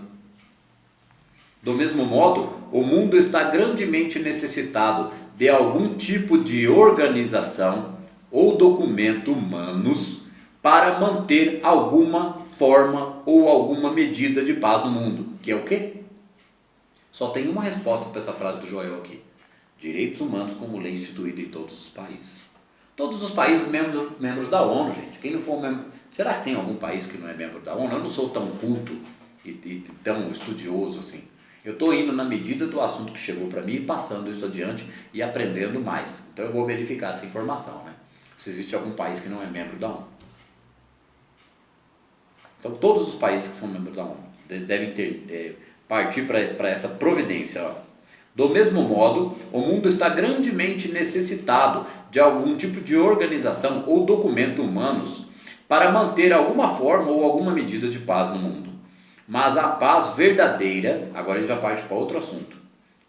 Do mesmo modo, o mundo está grandemente necessitado de algum tipo de organização ou documento humanos para manter alguma forma ou alguma medida de paz no mundo. Que é o quê? Só tem uma resposta para essa frase do Joel aqui. Direitos humanos como lei instituída em todos os países. Todos os países membros da ONU, gente. Quem não for membro... Será que tem algum país que não é membro da ONU? Eu não sou tão culto e tão estudioso assim. Eu estou indo na medida do assunto que chegou para mim e passando isso adiante e aprendendo mais. Então eu vou verificar essa informação, né? Se existe algum país que não é membro da ONU. Então todos os países que são membros da ONU devem partir para essa providência. Do mesmo modo, o mundo está grandemente necessitado de algum tipo de organização ou documento humanos para manter alguma forma ou alguma medida de paz no mundo. Mas a paz verdadeira, agora a gente já parte para outro assunto,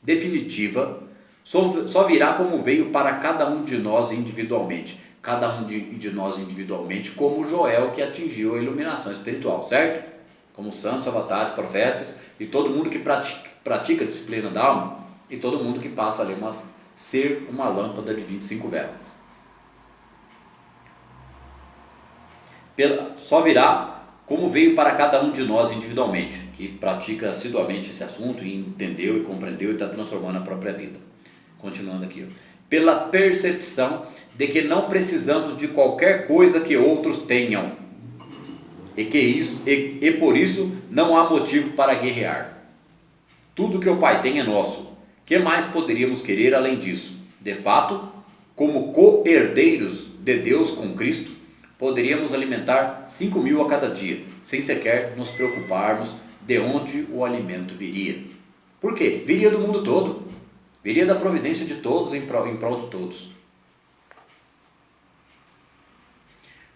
definitiva, só virá como veio para cada um de nós individualmente. Cada um de nós individualmente, como Joel, que atingiu a iluminação espiritual, certo? Como santos, avatares, profetas e todo mundo que pratica a disciplina da alma e todo mundo que passa ali ser uma lâmpada de 25 velas. Só virá como veio para cada um de nós individualmente, que pratica assiduamente esse assunto e entendeu e compreendeu e está transformando a própria vida. Continuando aqui, ó. Pela percepção de que não precisamos de qualquer coisa que outros tenham, e por isso não há motivo para guerrear. Tudo que o Pai tem é nosso. Que mais poderíamos querer além disso? De fato, como co-herdeiros de Deus com Cristo, poderíamos alimentar 5.000 a cada dia, sem sequer nos preocuparmos de onde o alimento viria. Por quê? Viria do mundo todo. Viria da providência de todos em prol de todos.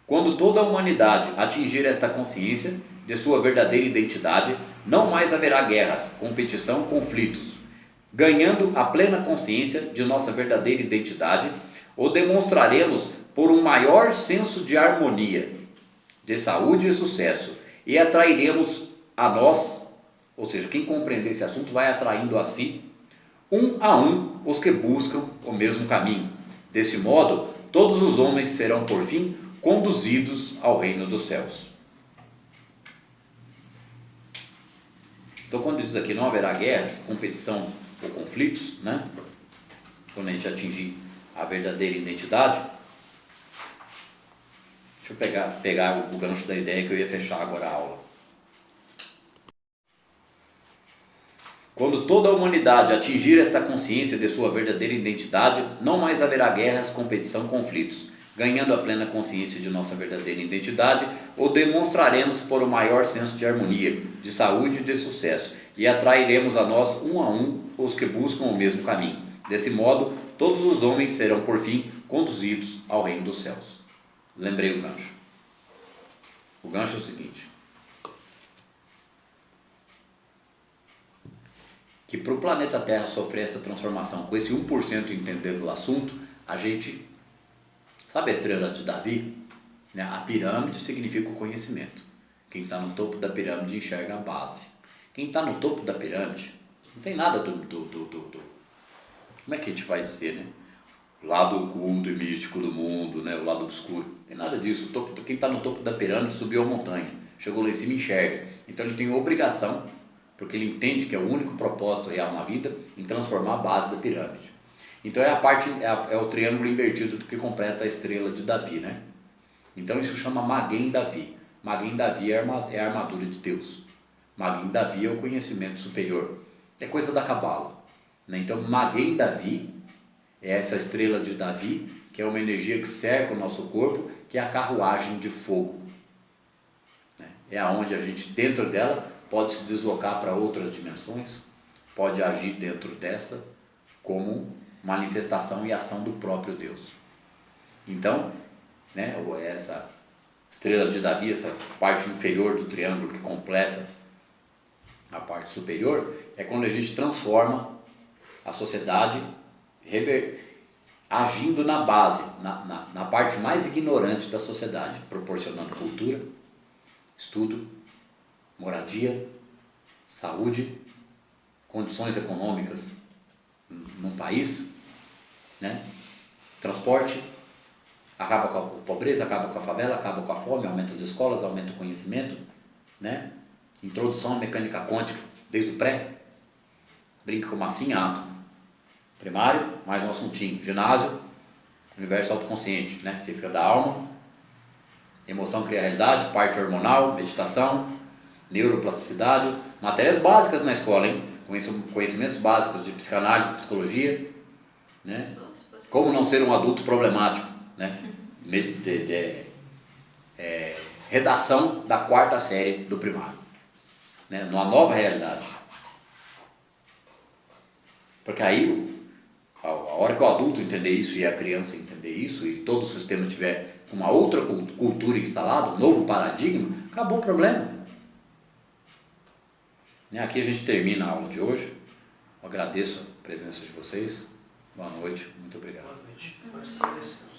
Quando toda a humanidade atingir esta consciência de sua verdadeira identidade, não mais haverá guerras, competição, conflitos. Ganhando a plena consciência de nossa verdadeira identidade, o demonstraremos por um maior senso de harmonia, de saúde e sucesso, e atrairemos a nós, ou seja, quem compreender esse assunto vai atraindo a si, um a um, os que buscam o mesmo caminho. Desse modo, todos os homens serão, por fim, conduzidos ao reino dos céus. Então, quando diz aqui não haverá guerras, competição ou conflitos, né? Quando a gente atingir a verdadeira identidade, deixa eu pegar o gancho da ideia que eu ia fechar agora a aula. Quando toda a humanidade atingir esta consciência de sua verdadeira identidade, não mais haverá guerras, competição, conflitos. Ganhando a plena consciência de nossa verdadeira identidade, o demonstraremos por um maior senso de harmonia, de saúde e de sucesso, e atrairemos a nós um os que buscam o mesmo caminho. Desse modo, todos os homens serão, por fim, conduzidos ao reino dos céus. Lembrei o gancho. O gancho é o seguinte: que para o planeta Terra sofrer essa transformação, com esse 1% entendendo o assunto, a gente, sabe a estrela de Davi? A pirâmide significa o conhecimento. Quem está no topo da pirâmide enxerga a base. Quem está no topo da pirâmide, não tem nada como é que a gente vai dizer, né? O lado oculto e místico do mundo, né? O lado obscuro. Não tem nada disso. Quem está no topo da pirâmide subiu a montanha, chegou lá em cima e enxerga. Então ele tem obrigação, porque ele entende que é o único propósito real na vida, em transformar a base da pirâmide. Então é o triângulo invertido que completa a estrela de Davi, né? Então isso chama Maguen Davi. Maguen Davi é a armadura de Deus. Maguen Davi é o conhecimento superior. É coisa da Cabala, né? Então Maguen Davi é essa estrela de Davi, que é uma energia que cerca o nosso corpo, que é a carruagem de fogo, né? É aonde a gente, dentro dela, pode se deslocar para outras dimensões, pode agir dentro dessa como manifestação e ação do próprio Deus. Então, né, essa estrela de Davi, essa parte inferior do triângulo que completa a parte superior, é quando a gente transforma a sociedade agindo na base, na parte mais ignorante da sociedade, proporcionando cultura, estudo, moradia, saúde, condições econômicas num país, né? Transporte, acaba com a pobreza, acaba com a favela, acaba com a fome, aumenta as escolas, aumenta o conhecimento, né? Introdução à mecânica quântica, desde o pré, brinca com massinha, átomo. Primário, mais um assuntinho. Ginásio, universo autoconsciente, né? Física da alma, emoção cria realidade, parte hormonal, meditação, neuroplasticidade, matérias básicas na escola, hein? Conhecimentos básicos de psicanálise, psicologia, né? Como não ser um adulto problemático, né? Redação da 4ª série do primário, né? Numa nova realidade. Porque aí, a hora que o adulto entender isso e a criança entender isso e todo o sistema tiver uma outra cultura instalada, um novo paradigma, acabou o problema. Aqui a gente termina a aula de hoje. Eu agradeço a presença de vocês. Boa noite, muito obrigado. Boa noite. Nós agradecemos.